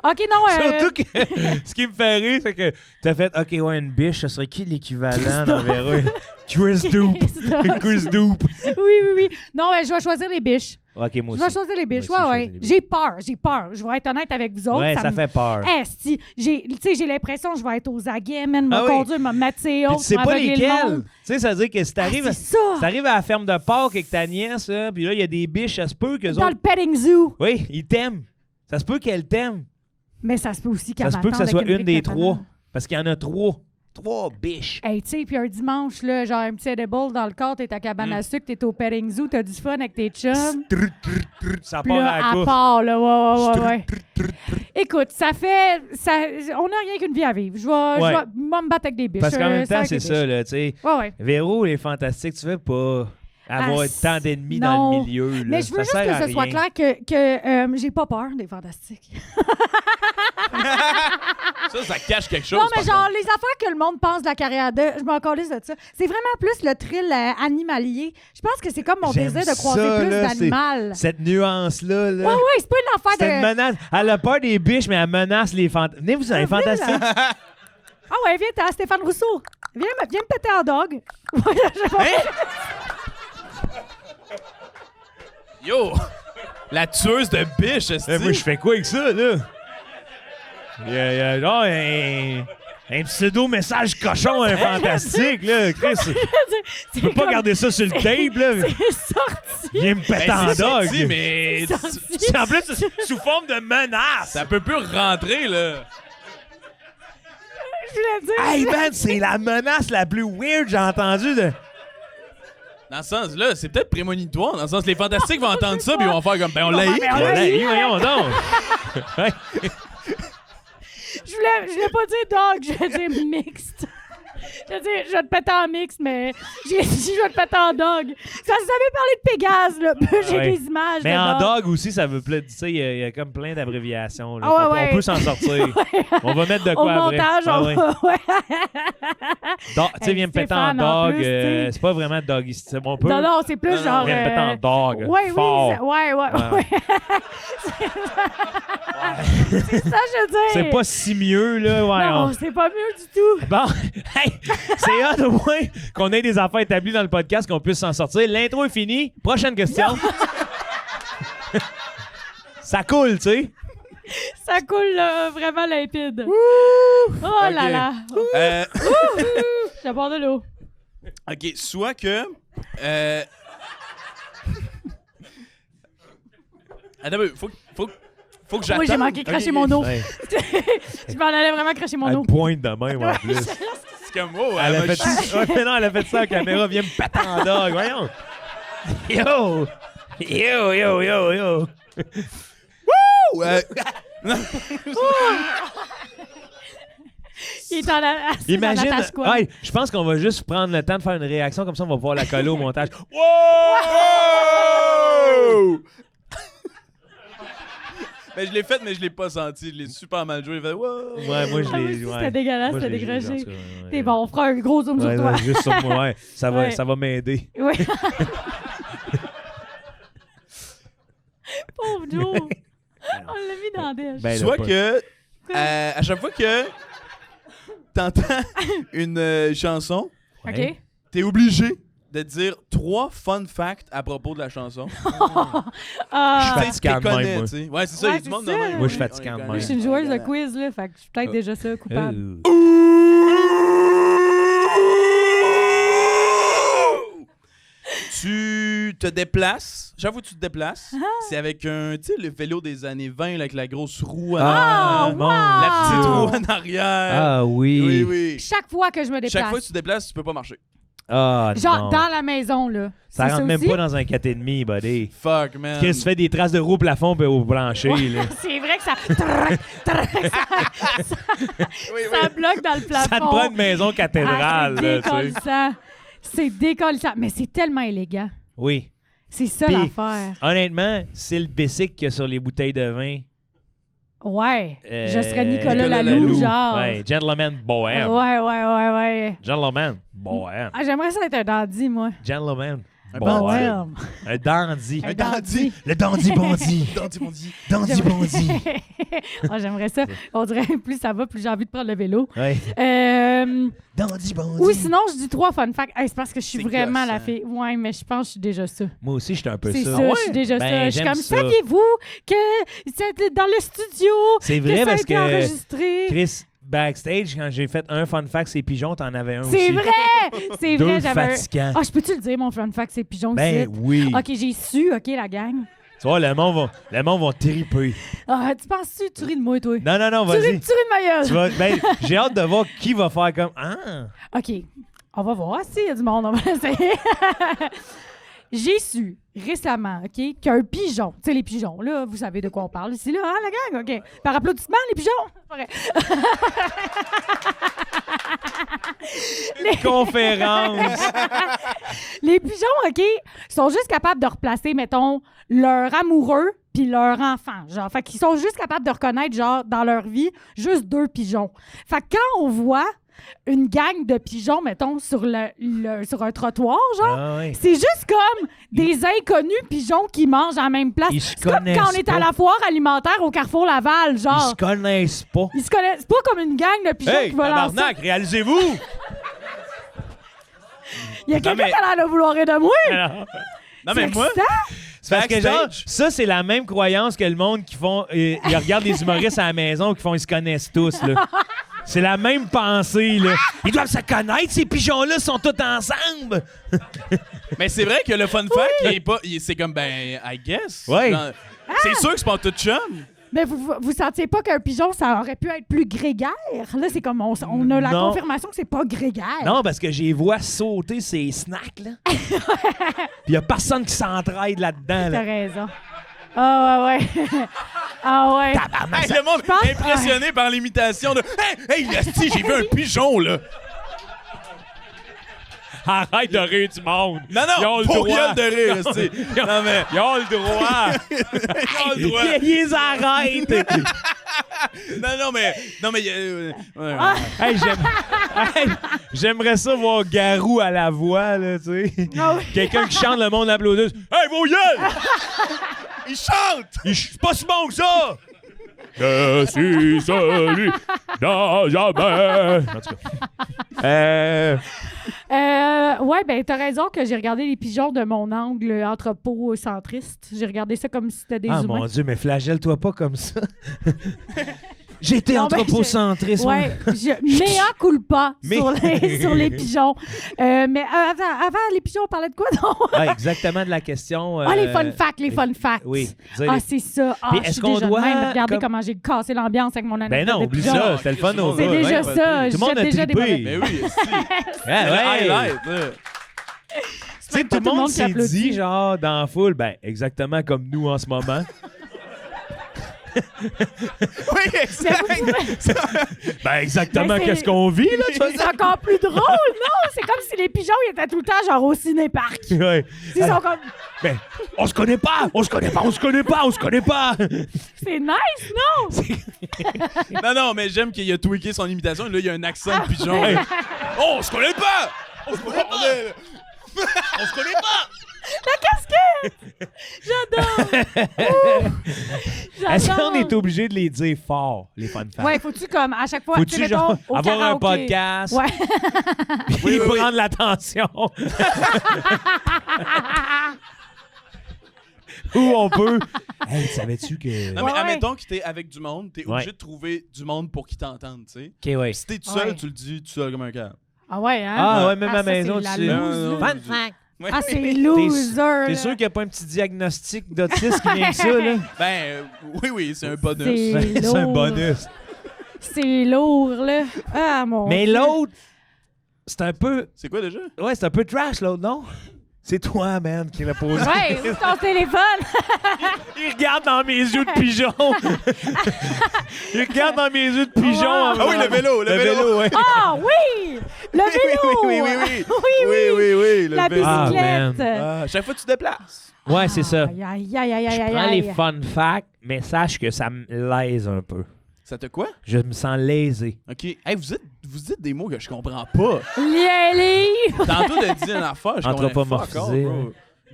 OK, non, Surtout que ce qui me fait rire, c'est que t'as fait, OK, ouais, une biche, ça serait qui l'équivalent dans Véro? Chris Doop. Christophe. Chris Doop. Oui. Non, je vais choisir les biches. OK, moi Je vais aussi. choisir les biches. Moi aussi, Ouais, je ouais. choisis les biches. J'ai peur. Je vais être honnête avec vous autres. Ouais, ça me- fait peur. Si, tu sais, j'ai l'impression que je vais être aux aguets, man, me Ah oui. conduire, me mettre ses Puis hautes, tu sais pas m'aveugler le lesquels. monde. Tu sais, ça veut dire que si t'arrives Ah, c'est ça. à la ferme de Pâques avec ta nièce, là, puis là, il y a des biches, ça se peut que Dans autres... le petting zoo. Oui, ils t'aiment. Ça se peut qu'elles t'aiment. Mais ça se peut aussi qu'elle Ça se peut que ça m'attende soit avec une des brique de trois. banane. Parce qu'il y en a trois. 3 biches. Hey, tu sais, puis un dimanche, là, genre un petit edible dans le corps, t'es à cabane à sucre, t'es au petting zoo, t'as du fun avec tes chums. Ça Puis part là, à la à course. part, là, ouais. Écoute, on n'a rien qu'une vie à vivre. Je vais me battre avec des biches. Parce qu'en même temps, avec c'est des ça, biches. là, tu sais. Ouais. Véro, les fantastiques, tu veux pas avoir Ah, tant d'ennemis dans le non. milieu. Là. Mais je veux Ça juste sert à que ce soit rien. clair que j'ai pas peur des fantastiques. Ça cache quelque chose. Non, mais par genre, contre. les affaires que le monde pense de la carrière de, je m'en calisse de ça. C'est vraiment plus le thrill animalier. Je pense que c'est comme mon J'aime désir de croiser ça, plus là, d'animal. Cette nuance-là. Là. Ouais, c'est pas une affaire C'est une de. menace. Elle a peur des biches, mais elle menace les fantastiques. Venez, vous avez fantastiques. Ah ouais, viens, t'as Stéphane Rousseau. Viens me péter en dog. Ouais, je sais pas. Yo! La tueuse de biche, est-ce Moi, je fais quoi avec ça, là? Il y a genre un pseudo-message cochon, un fantastique, là. Chris, tu peux pas comme- garder ça sur le tape, là. C'est sorti. Viens me péter en dog. sorti, mais C'est sorti. C'est en plus sous forme de menace. ça peut plus rentrer, là. Je voulais dire. Hey, man, c'est la menace la plus weird que j'ai entendue de... Dans ce sens-là, c'est peut-être prémonitoire. Dans le sens, les fantastiques vont entendre ça puis ils vont faire comme, ben on l'a eu. ben, on l'a Hey, eu. voyons donc. Ouais. Je voulais pas dire dog, je voulais dire mixte. Je veux dire, je vais te péter en mixte, mais j'ai dit je vais te péter en dog. Ça, vous avez parlé de Pégase, là. J'ai Ouais. des images Mais de en dog. dog aussi, ça veut plein... Tu sais, il y a comme plein d'abréviations. là. Ah ouais, On ouais. peut s'en sortir. On va mettre de Au quoi après. montage, Ah on ouais. va... Ouais. Tu sais, Hey, viens me péter en Stéphane, en dog. plus, tu sais. C'est pas vraiment doggy. On peut... Non, non, c'est plus Non, non, genre... Viens me péter en dog. Ouais, Fort. oui, ouais. Ouais. C'est ça, je veux dire. C'est pas si mieux, là. Ouais, Non, on- c'est pas mieux du tout. Bon, hey, c'est hâte au moins qu'on ait des affaires établies dans le podcast, qu'on puisse s'en sortir. L'intro est finie. Prochaine question. Ça coule, tu sais. Ça coule là, vraiment limpide. Oh là Ok. là. Je bord de l'eau. OK, soit que... Attends, faut Faut que Moi, j'attende. j'ai manqué cracher mon eau. Ouais. Je m'en allais vraiment cracher mon Elle eau. pointe de même en plus. C'est comme, oh, Elle a m'a fait ça. Ouais, mais non, elle a fait ça, la caméra vient me patter en dog. Voyons. Yo! Yo, yo, yo, yo. Ouais. Il est en assis dans Imagine. la tache quoi. Ouais, je pense qu'on va juste prendre le temps de faire une réaction, comme ça on va pouvoir la coller au montage. Wow! Ben, je l'ai fait, mais je l'ai pas senti. Je l'ai super mal joué. J'ai fait, wow! Ouais, moi je Ah, moi l'ai. aussi, Ouais. c'était dégueulasse, Moi, je c'était l'ai joué, décroché. en tout cas, ouais. T'es bon, on fera un gros zoom Ouais, sur toi. ouais, juste sur moi, ouais. Ça Ouais. va m'aider. Oui. Pauvre Joe. On l'a mis dans la dèche. Ben, là, Soit pas- que, à chaque fois que t'entends une chanson, Ouais. OK? t'es obligé de dire 3 fun facts à propos de la chanson. Ah, Je Tu sais, tu fatigant les de même, connais, moi. tu sais. Ouais, c'est ça, il y a du c'est monde ça. de même. Moi, je suis Oui, fatigant on de les même. je connaît. suis une joueuse de quiz, là, fait que je suis peut-être déjà ça, coupable. Tu te déplaces. J'avoue, tu te déplaces. C'est avec un, tu sais, le vélo des années 20 là, avec la grosse roue. Ah, mon La petite Dieu. roue en arrière. Ah oui. Oui, oui. Chaque fois que je me déplace. Chaque fois que tu te déplaces, tu peux pas marcher. Ah Genre non. dans la maison, là. Ça C'est rentre même aussi? pas dans un 4,5, buddy. Fuck, man. Chris fait des traces de roue au plafond et au plancher. Là. C'est vrai que ça... Oui, ça bloque dans le plafond. Ça te prend une maison cathédrale. Ah, là, c'est tu sais. décollissant. C'est décollissant. Mais c'est tellement élégant. Oui. C'est ça Puis- l'affaire. Honnêtement, c'est le basic qu'il y a sur les bouteilles de vin. Ouais. Je serais Nicolas Nicolas Laloux, Laloux. genre. Ouais, gentleman bohème. Ouais. Gentleman bohème. Ah, j'aimerais ça être un dandy, moi. Gentleman Un bohème. Ouais. Un dandy. Un dandy. Le dandy bondi. Dandy bondi. Ah, j'aimerais ça. On dirait plus ça va, plus j'ai envie de prendre le vélo. Ouais. Dandy bondi. Ou sinon, je dis 3 fun facts. Hey, c'est parce que je suis C'est vraiment la gossant. fille. Ouais, mais je pense que je suis déjà ça. Moi aussi, j'étais un peu C'est ça. ça, je suis déjà Ben, ça. Je suis j'aime comme, ça. saviez-vous que c'est dans le studio C'est que vrai ça a parce été que enregistré? Chris, backstage, quand j'ai fait un fun fact, c'est pigeons, t'en avais un aussi. C'est vrai! C'est Deux vrai, j'avais... fatigants. Ah, je peux-tu le dire, mon fun fact, c'est pigeon Ben aussi? oui. OK, j'ai su, OK, la gang. Tu vois, le monde va triper. Ah, tu penses-tu, tu ris de moi, toi? Non, Tu vas-y. ris de ma gueule. Tu vas- ben, j'ai hâte de voir qui va faire comme Ah! OK, on va voir s'il y a du monde, on va essayer. J'ai su récemment, OK, qu'un pigeon, tu sais, les pigeons, là, vous savez de quoi on parle ici, là, hein, la gang? OK. Par applaudissement, les pigeons? C'est vrai. Conférence! Les pigeons, OK, sont juste capables de replacer, mettons, leur amoureux puis leur enfant. Genre, fait qu'ils sont juste capables de reconnaître, genre, dans leur vie, juste 2 pigeons. Fait que quand on voit une gang de pigeons, mettons, sur sur un trottoir, genre, Ah ouais. c'est juste comme des inconnus pigeons qui mangent à la même place. Ils se C'est comme quand on connaissent est à pas. la foire alimentaire au Carrefour Laval, Ils genre. se connaissent pas. Ils se connaissent. C'est pas comme une gang de pigeons Hey, qui va lancer. tabarnak, réalisez-vous! Il y a quelqu'un mais- qui a l'air de vouloir rire de moi. Non, mais C'est moi, excitant. C'est parce que, genre, Backstage. ça, c'est la même croyance que le monde qui font. Ils regardent les humoristes à la maison qui font ils se connaissent tous, là. C'est la même pensée, là. Ils doivent se connaître, ces pigeons-là sont tous ensemble! mais c'est vrai que le fun fact, il est pas, c'est comme, ben, I guess. Ouais. Genre, c'est sûr que c'est pas tout chum. Mais vous sentiez pas qu'un pigeon, ça aurait pu être plus grégaire? Là, c'est comme on a la Non. confirmation que c'est pas grégaire. Non, parce que j'ai vois sauter ces snacks, là. Puis il y a personne qui s'entraide là-dedans, T'as là. raison. Ah ouais. Ah ouais. Tabarnak, Hey, ça- le monde pense- est impressionné par l'imitation de Hey, esti, j'ai vu un pigeon, là. Arrête de rire du monde! Non, Ils ont non, le pour droit. gueule de rire, esti. Non, mais. Ils ont le droit! Ils ont le droit. Ils les arrêtent! Non, mais. Ouais. Hey, hey, j'aimerais ça voir Garou à la voix, là, tu sais. Ah oui. Quelqu'un qui chante, le monde applaudit. Hey, vos gueules! Il chante! C'est pas si bon que ça! Je suis celui dans jamais. En tout cas. Ouais, ben t'as raison que j'ai regardé les pigeons de mon angle anthropocentriste. J'ai regardé ça comme si c'était des Ah humains. mon Dieu, mais flagelle-toi pas comme ça. J'étais Non, ben, anthropocentriste. Ouais, mea culpa Mais- sur les pigeons. Mais avant les pigeons, on parlait de quoi, non? Ah, exactement de la question. Les fun facts, les fun facts. Oui. Dire Ah, les- c'est ça. Ah, Puis je est-ce suis qu'on déjà de doit, même. Regardez comme- comment j'ai cassé l'ambiance avec mon anecdote Ben non, de oublie pigeon. ça. C'était le fun au C'est gars, déjà ouais. ça. Tout le monde Je a jette déjà des trippé. mauvais- Mais oui, Ah, ouais. highlight. Tu sais, pas tout le monde qui s'est applaudit. dit, genre, dans la foule, ben, exactement comme nous en ce moment. Oui, exact. Ben, exactement Ben, c'est- qu'est-ce qu'on vit, là, tu vois C'est encore plus drôle, non? C'est comme si les pigeons ils étaient tout le temps genre au ciné-parc. Ouais. Ils sont comme... Ben, on se connaît pas! On se connaît pas! On se connaît pas! On se connaît pas! C'est nice, non? Non, non, mais j'aime qu'il a tweaké son imitation. Là, il y a un accent de pigeon. Hey. Oh, on se connaît pas! On se connaît pas! On se connaît pas! La casquette! J'adore! Ouh! Est-ce J'adore! qu'on est obligé de les dire fort, les fun facts? Ouais, faut-tu comme à chaque fois... tu Faut-tu, sais, genre, mettons, au avoir un karaoké. podcast, Ouais. puis Oui, oui, oui. prendre l'attention? Où on peut... Hey, savais-tu que... Non, mais Ouais, admettons que t'es avec du monde, t'es obligé Ouais. de trouver du monde pour qu'ils t'entendent, tu sais. OK, ouais. Si t'es tout seul, Ouais. tu le dis tout seul comme un câble. Ah ouais, hein? Ah, ouais, même à la ça, maison, c'est tu la sais. loose, là. Fun fact. Ouais. Ah, c'est loser, T'es là. sûr qu'il n'y a pas un petit diagnostic d'autisme qui vient de ça, là? Oui, c'est un bonus. C'est C'est un lourd. bonus. C'est lourd, là. Ah, mon Mais Dieu. l'autre, c'est un peu... C'est quoi déjà? Ouais, c'est un peu trash, l'autre, non? C'est toi, man, qui l'a posé. Ouais, c'est ton téléphone. Il regarde dans mes yeux de pigeon. Il regarde dans mes yeux de pigeon. Ah oui, le vélo, le vélo. ouais. Ah oui! Le vélo! Oui. Oui. le La vélo. Ah, bicyclette. Ah, chaque fois que tu te déplaces. Ouais, c'est ça. Aïe, aïe, aïe, aïe, Je aïe, prends aïe. les fun facts, mais sache que ça me lèse un peu. Ça te quoi? Je me sens lésé. OK. Hey, vous dites des mots que je comprends pas. Lieli! Tantôt, t'as dit une affaire, je comprends Anthropomorphisé.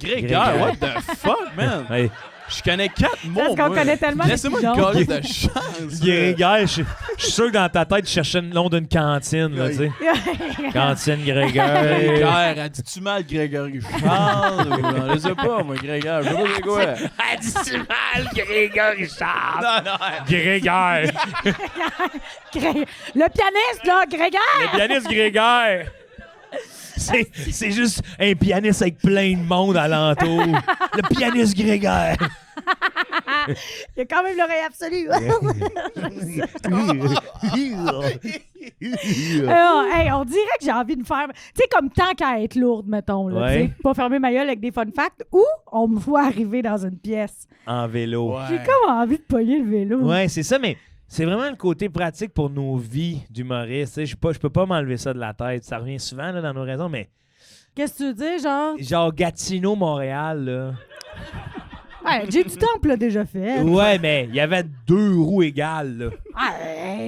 Grégaire, what the fuck, man? Hey, Je connais 4 mots, Parce qu'on moi. connaît tellement les Laissez-moi une pigeons. calice de chance. Grégaire, je suis sûr que dans ta tête, tu cherchais le nom d'une cantine, là, tu sais. Cantine Grégaire. Grégaire, elle dit-tu mal Grégory Charles? Je sais pas, moi, Grégaire. Je sais pas c'est quoi. Dis-tu mal, Grégaire Richard? Non, non. Grégaire. Le pianiste, là, Grégaire! Le pianiste Grégaire. C'est juste un pianiste avec plein de monde alentour. Le pianiste Grégaire. Il a quand même l'oreille absolue. Hey, on dirait que j'ai envie de faire... Tu sais, comme tant qu'à être lourde, mettons. Là, Ouais. tu sais, pas fermer ma gueule avec des fun facts. Ou on me voit arriver dans une pièce. En vélo. Ouais. J'ai comme envie de pogner le vélo. Ouais, c'est ça, mais c'est vraiment le côté pratique pour nos vies d'humoristes. Tu sais, je peux pas m'enlever ça de la tête. Ça revient souvent là, dans nos raisons, mais Qu'est-ce que tu veux dire, genre? genre Gatineau, Montréal, là. Ouais, j'ai du temple là, déjà fait. Ouais, mais il y avait 2 roues égales, là.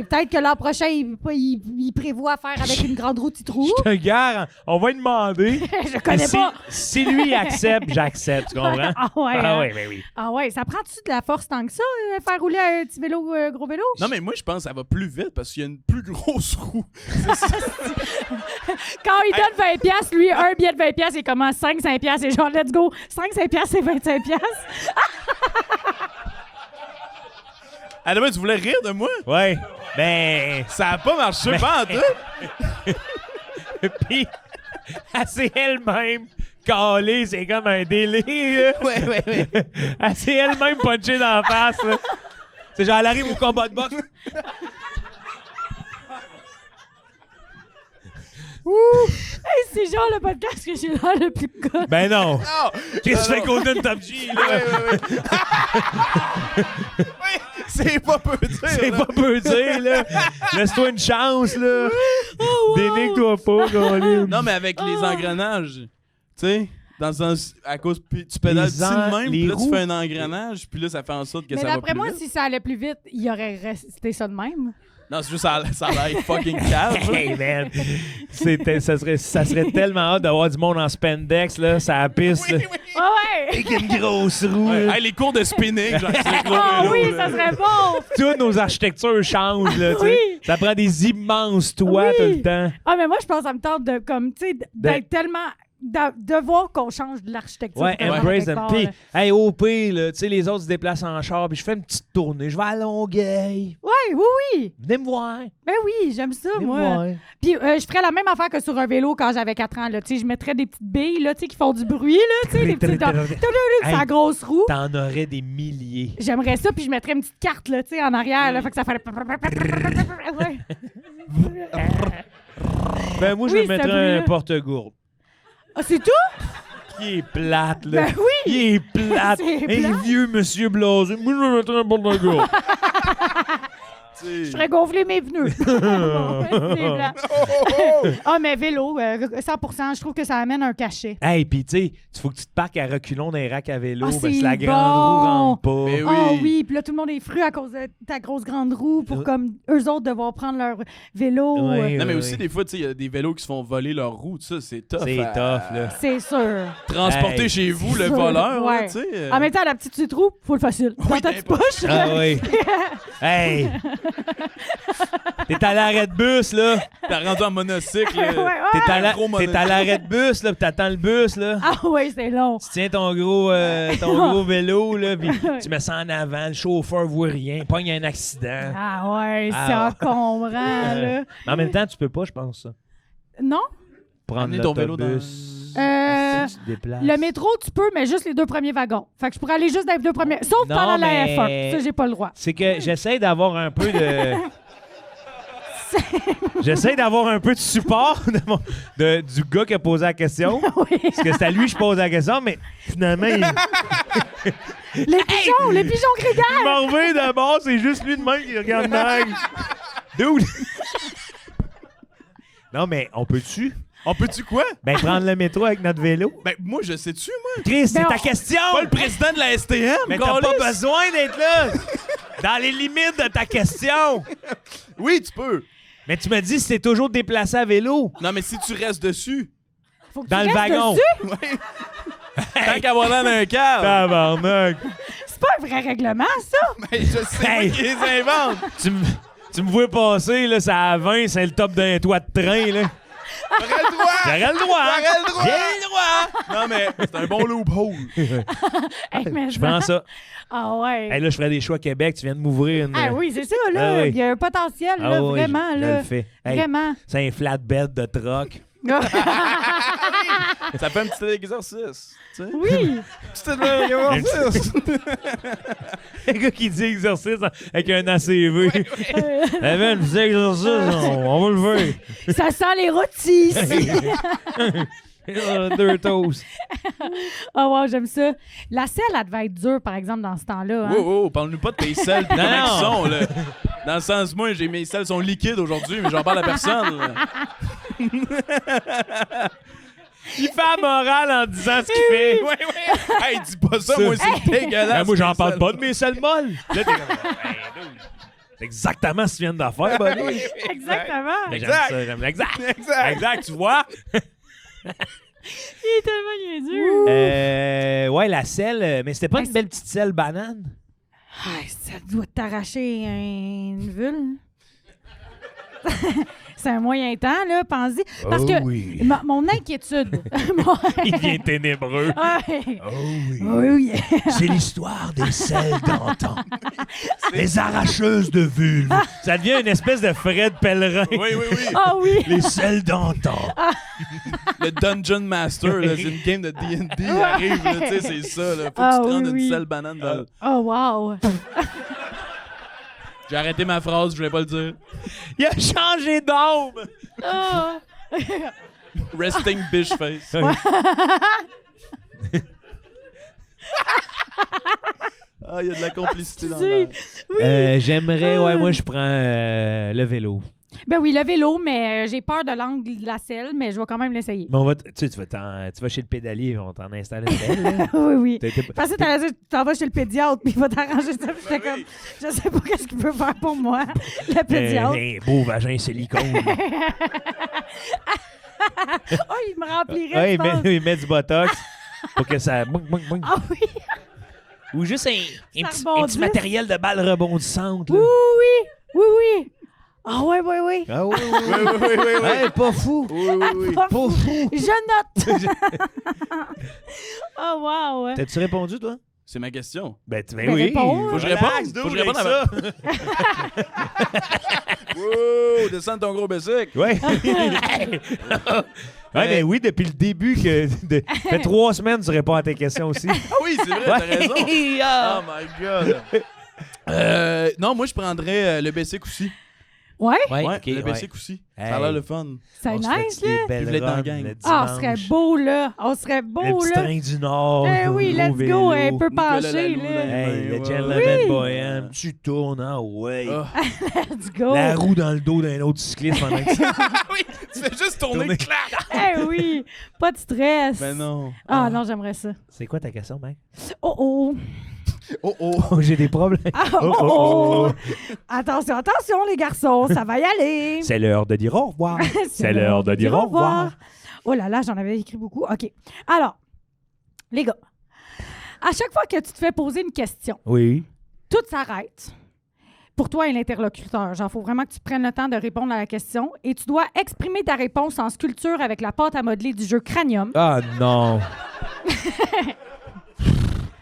Peut-être que l'an prochain, il prévoit faire avec une grande roue petite roue. Je te gare, on va lui demander. Je connais si, pas. si lui accepte, j'accepte, tu comprends? Ah ouais, Ah hein? ouais, ben oui. Ah ouais, ça prend-tu de la force tant que ça, faire rouler un petit vélo, gros vélo? Non, mais moi, je pense que ça va plus vite parce qu'il y a une plus grosse roue. Quand il donne 20 piastres, lui, un billet de 20 piastres, il commence 5 piastres. Et genre, let's go, 5 piastres, c'est 25 piastres. Ah, tu voulais rire de moi? Ouais, ben... Ça a pas marché, pas en tout. Puis, elle s'est elle-même calée, c'est comme un délire. Ouais. Elle s'est elle-même punchée dans la face. Là. C'est genre, elle arrive au combat de boxe. Hey, c'est genre le podcast que j'ai l'air le plus con. Ben non. Non! Qu'est-ce que tu fais Golden Top G, là? Oui, c'est pas peu dire. C'est là. pas peu dire, là. Laisse-toi une chance, là. Oh, wow. Dénigre-toi pas, Colin. Non, mais avec les engrenages, tu sais, dans le sens, à cause, puis tu pédales Les ici de même, les puis là, tu roues. fais un engrenage, puis là, ça fait en sorte que Mais ça va d'après plus moi, vite. si ça allait plus vite, il aurait resté ça de même. Non, c'est juste, ça a l'air fucking calme. Hey, man. Ça serait tellement hâte d'avoir du monde en spandex, là, ça la piste. là. Ah ouais! Avec une grosse roue. Ouais. là. Hey, les cours de spinning, genre, c'est gros Ah vélo, oui, là. ça serait bon! Toutes nos architectures changent, là, tu sais. Oui. Ça prend des immenses toits Oui. tout le temps. Ah, mais moi, je pense que ça me tente de, comme, tu sais, d'être tellement de voir qu'on change de l'architecture. Ouais, vraiment, embrace quelque them. part, Puis, là. hey, au pire, là, tu sais, les autres se déplacent en char, puis je fais une petite tournée. Je vais à Longueuil. Ouais, oui, oui. Venez me voir. Ben oui, j'aime ça, Venez me moi. voir. Puis je ferais la même affaire que sur un vélo quand j'avais 4 ans. Là. Tu sais, je mettrais des petites billes là, tu sais, qui font du bruit, là, tu sais, des petites Hey, sa grosse roue. T'en aurais des milliers. J'aimerais ça, puis je mettrais une petite carte là, tu sais, en arrière. Là, fait que ça ferait... Ouais. Ben, moi, je Oui, me ce mettrais bruit-là. un porte-gourde. Ah, c'est tout? Il est plate, là. Ben oui! Il est plate. C'est Un plate. vieux monsieur blasé. Moi, je me mettrais un porte-gourde. Je ferais gonfler mes pneus. Bon, c'est blanc. Ah, mais vélo, 100%, je trouve que ça amène un cachet. Hey, pis tu sais, il faut que tu te parques à reculons dans les racks à vélo. Ah, parce c'est que la grande bon. roue rentre pas. Mais Ah oui. oui, puis là, tout le monde est fru à cause de ta grosse grande roue pour comme eux autres devoir prendre leur vélo. Ouais. Non, mais oui. aussi, des fois, tu sais, il y a des vélos qui se font voler leur roue. Ça, c'est tough. C'est tough, là. C'est sûr. Transporter Hey. chez vous le Sûr. voleur, Ouais. là, tu sais. En même temps, la petite petite roue, faut le facile. Dans ta petite poche. Ah oui. Hey! T'es à l'arrêt de bus, là. T'as rendu en monocycle. Ouais, ouais. T'es à gros t'es à l'arrêt de bus, là, pis t'attends le bus, là. Ah oui, c'est long. Tu tiens ton gros vélo, là, pis tu mets ça en avant, le chauffeur voit rien, pogne un accident. Ah ouais, Ah ça ouais. comprend, là. Mais en même temps, tu peux pas, je pense, ça. Non? Prendre Amener ton vélo l'autobus. Euh, Tu te déplaces. Le métro, tu peux, mais juste les 2 premiers wagons. Fait que je pourrais aller juste dans les 2 premiers. Sauf Non, pendant la mais- F1. Ça, j'ai pas le droit. C'est que j'essaie d'avoir un peu de... J'essaie d'avoir un peu de support du gars qui a posé la question. Oui. Parce que c'est à lui que je pose la question, mais finalement, il Les pigeons grégaires! m'en revient d'abord, c'est juste lui de même qui regarde Mag. Dude! Non, mais on peut-tu? On peut-tu quoi? Ben, prendre le métro avec notre vélo. Ben, moi, je sais-tu, moi? Chris, c'est Ben, ta on- question! Pas le président de la STM, Mais t'as câlisse. pas besoin d'être là! Dans les limites de ta question! Oui, tu peux. Mais tu me dis si t'es toujours déplacé à vélo. Non, mais si tu restes dessus. Faut que Dans tu le restes wagon. dessus. Ouais. Tant qu'à avoir l'air d'un câble. Tabarnak! C'est pas un vrai règlement, ça. Ben, je sais Hey. pas qui les invente. Tu me vois passer, là, ça à 20, c'est le top d'un toit de train, là. T'aurais le droit. J'aurais le droit! hein? T'aurais le droit. J'ai le droit! Non, mais c'est un bon loophole. Hey, mais Je prends ça. Ah ouais. Hey, là, je ferais des choix Québec. Tu viens de m'ouvrir une... Ah oui, c'est ça, là. Ah oui. Il y a un potentiel, Ah là, oui, vraiment, je là. le fais. Hey, Vraiment. c'est un flatbed de truck. Ça fait un petit exercice. Tu sais? Oui. Petit exercice. Un gars qui dit exercice avec un ACV. Eh ben, un petit exercice, on va le faire. Ça sent les rôtis ici. 2 toasts. Oh wow, j'aime ça. La selle, elle devait être dure, par exemple, dans ce temps-là. Hein? Oh, parle-nous pas de tes selles pis Non, comment non. ils sont, là. Dans le sens, moi, mes selles sont liquides aujourd'hui, mais j'en parle à personne. Là. Il fait la morale en disant ce qu'il fait. Ouais. Hey, dis pas ça, moi, c'est dégueulasse. Ben, moi, j'en mes parle selles. pas de mes selles molles. Là, t'es comme... Ben, dude, c'est exactement ce que tu viens de faire, buddy. Exactement. Mais Exact. j'aime ça, exact. Exact. Exact, tu vois. Il est tellement niaiseux. Ouais, la selle, mais c'était pas Ben, une belle petite selle banane. Ah, ça doit t'arracher une vulve. C'est un moyen temps, là, pense-y. Parce que oui. mon inquiétude... Il vient ténébreux. Ouais. Oh oui. Oui. C'est l'histoire des selles d'antan. Les arracheuses de vulves. Ça devient une espèce de Fred Pellerin. Oui. Ah oui. Les selles d'antan. Le Dungeon Master, là, c'est une game de D&D, arrive, là, tu sais, c'est ça, là. Faut que Ah, tu te rendes oui. une selle banane dans le... Oh wow. J'ai arrêté ma phrase, je voulais pas le dire. Il a changé d'âme. Ah. Resting bitch face. Ah, il y a de la complicité dans Excusez. l'air. J'aimerais, moi je prends le vélo. Ben oui, le vélo, mais j'ai peur de l'angle de la selle, mais je vais quand même l'essayer. Mais on va tu vas chez le pédalier, on t'en installe une belle. là. Oui. T'as- Parce que t'allais dire, tu t'en vas chez le pédiatre, puis il va t'arranger ça. Puis j'étais comme, je sais pas qu'est-ce qu'il peut faire pour moi, le pédiatre. Un beau vagin silicone. Oh, il me remplirait, Ouais, je pense. il met du botox pour que ça... boing, boing, boing. Ah oui, Ou juste un Ça petit rebondisse. matériel de balle rebondissante. là. oui. Ah ouais, ouais, ouais. Ah oui, oui, Oui, oui, oui, oui. Hey, pas fou. Oui, oui, oui. Pas Pas fou. fou. Je note. Oh, wow. T'as-tu répondu, toi? C'est ma question. Ben Ben, oui. réponds. Faut que je Relax, réponde? dude, Faut que je avec réponde ça. Wow, descends ton gros basic. Ouais. Ouais, mais oui, depuis le début, fait 3 semaines, tu réponds à tes questions aussi. Ah oui, c'est vrai, t'as raison. Ah. Oh my God. Non, moi, je prendrais le basic aussi. Ouais? Ouais, Ouais, ok, le ouais. basic aussi. Ça a Hey. l'air le fun. C'est On se nice, fait des là. belles Je voulais être dans la runs gang. le Ah, on serait dimanche. beau, là. On serait Le beau, petit là. train du Nord. Eh oui, le let's gros go. vélo. Un peu Nicolas penché, Laloux, là. Hey, le Ouais, gentleman ouais. bohème, tu tournes, ah ouais. Ah. Let's go. La roue dans le dos d'un autre cycliste pendant que oui, tu fais juste tourner, Tourner. clac. Eh oui. Pas de stress. Ben non. Ah non, j'aimerais ça. C'est quoi ta question, mec? Oh, oh. Oh, oh. Oh, j'ai des problèmes. Ah, oh, oh. Attention, attention, les garçons. Ça va y aller. C'est l'heure de dire au revoir. C'est l'heure de dire au revoir. Oh là là, j'en avais écrit beaucoup. OK. Alors, les gars, à chaque fois que tu te fais poser une question, Oui. tout s'arrête pour toi et l'interlocuteur. Genre, il faut vraiment que tu prennes le temps de répondre à la question et tu dois exprimer ta réponse en sculpture avec la pâte à modeler du jeu Cranium. Ah non.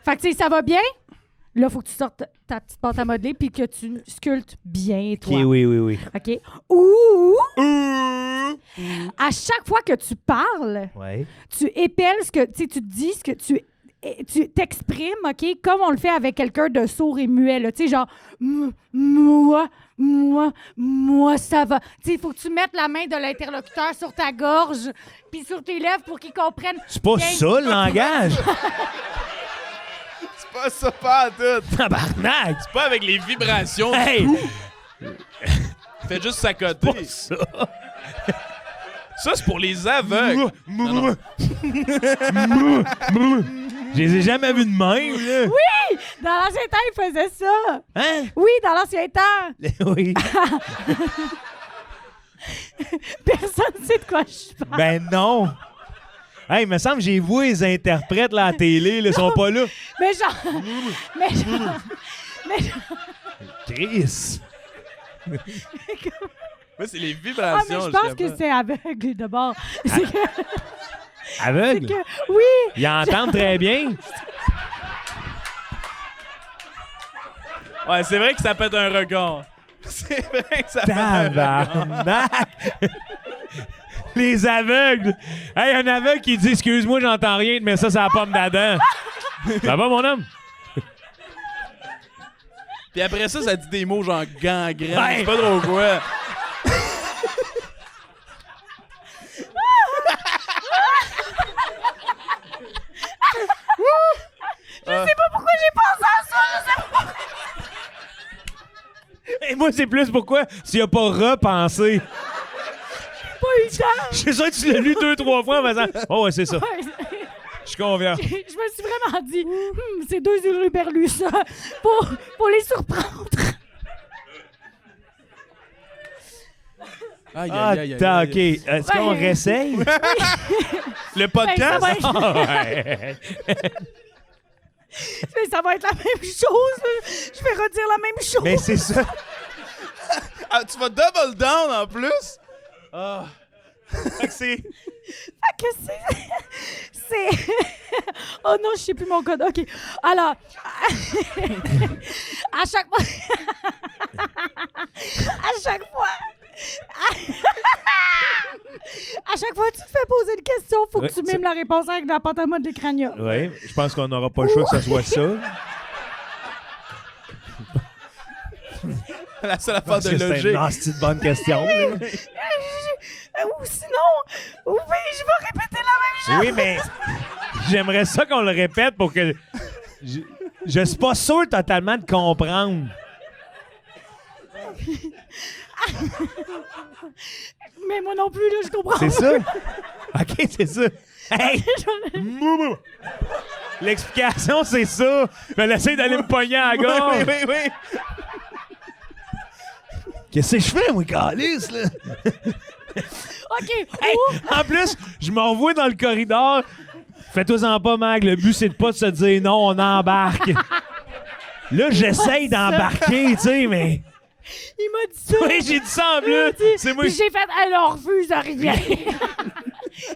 Fait que, tu sais, ça va bien? Là, il faut que tu sortes ta petite pâte à modeler puis que tu sculptes bien, Ok, toi. oui, oui, oui. OK? Ou, à chaque fois que tu parles, Ouais. tu épelles ce que, tu sais, tu dis ce que tu t'exprimes, OK? Comme on le fait avec quelqu'un de sourd et muet, là. Tu sais, genre, moi, ça va. Tu sais, il faut que tu mettes la main de l'interlocuteur sur ta gorge puis sur tes lèvres pour qu'il comprenne. C'est pas bien. ça, le langage. C'est pas ça, pas à tout. Tabarnak. C'est pas avec les vibrations. Hey. Fais juste s'accoter. Pas ça. Ça, c'est pour les aveugles. Non, non. Je les ai jamais vus de même, là. Dans l'ancien temps, il faisait ça. Hein? Oui, dans l'ancien temps. Oui. Personne ne sait de quoi je parle. Ben non. Hey, il me semble que j'ai vu les interprètes là, à la télé, là, ils sont pas là. Mais genre. mais genre. Chris. Moi, c'est les Ah, vibrations. mais je suis pense capable. que c'est aveugle de bord. C'est que, Aveugle. oui, Ils entendent très bien. Ouais, c'est vrai que ça pète un record. C'est vrai que ça pète un record. Tabarnak. Les aveugles. Hey, un aveugle qui dit « Excuse-moi, j'entends rien, mais ça, c'est la pomme d'Adam. » Ça va, mon homme? Puis après ça, ça dit des mots genre gangrène. Ouais. C'est pas trop quoi. je sais pas pourquoi j'ai pensé à ça. Je sais pas. Et moi, c'est plus pourquoi tu y as pas repensé. Pas eu le temps. Je suis sûr que tu l'as lu 2-3 fois en faisant « Oh, ouais, c'est ça. Ouais, Je suis confiant. je me suis vraiment dit, c'est deux hurluberlus, ça, pour les surprendre. Aïe, Ah, aïe, aïe, aïe, t'as, aïe. OK. Est-ce qu'on Ouais. réessaye? Le Ben, ça podcast? va être, Ouais. mais ça va être la même chose. Là. Je vais redire la même chose. Mais c'est ça. Ah, tu vas double down en plus? Ah. Fait que c'est... que c'est... Oh non, je sais plus mon code. OK. Alors, à chaque fois... à chaque fois... à chaque fois que tu te fais poser une question, faut Ouais, que tu ça- mimes la réponse avec la pâte à mode de cranium. Oui, je pense qu'on n'aura pas le choix que ce soit ça. La seule affaire Parce de que c'est logique. une nasty de bonne question. là. Ou sinon, oui, je vais répéter la même chose. Oui, mais j'aimerais ça qu'on le répète pour que... Je suis pas sûr totalement de comprendre. Mais moi non plus, là, je comprends. C'est ça? OK, c'est ça. Hey! Moumou! L'explication, c'est ça. Je vais essayer d'aller me pogner à la gorge. Oui, oui, oui. Qu'est-ce que je fais, moi, calice, là? OK. Hey, en plus, je m'envoie dans le corridor. Fais-toi-en pas, Mag. Le but, c'est de pas se dire non, on embarque. Là, j'essaye d'embarquer, tu sais, mais... Il m'a dit ça. Oui, j'ai dit ça en bleu. C'est moi. Puis j'ai fait, elle en refuse rien.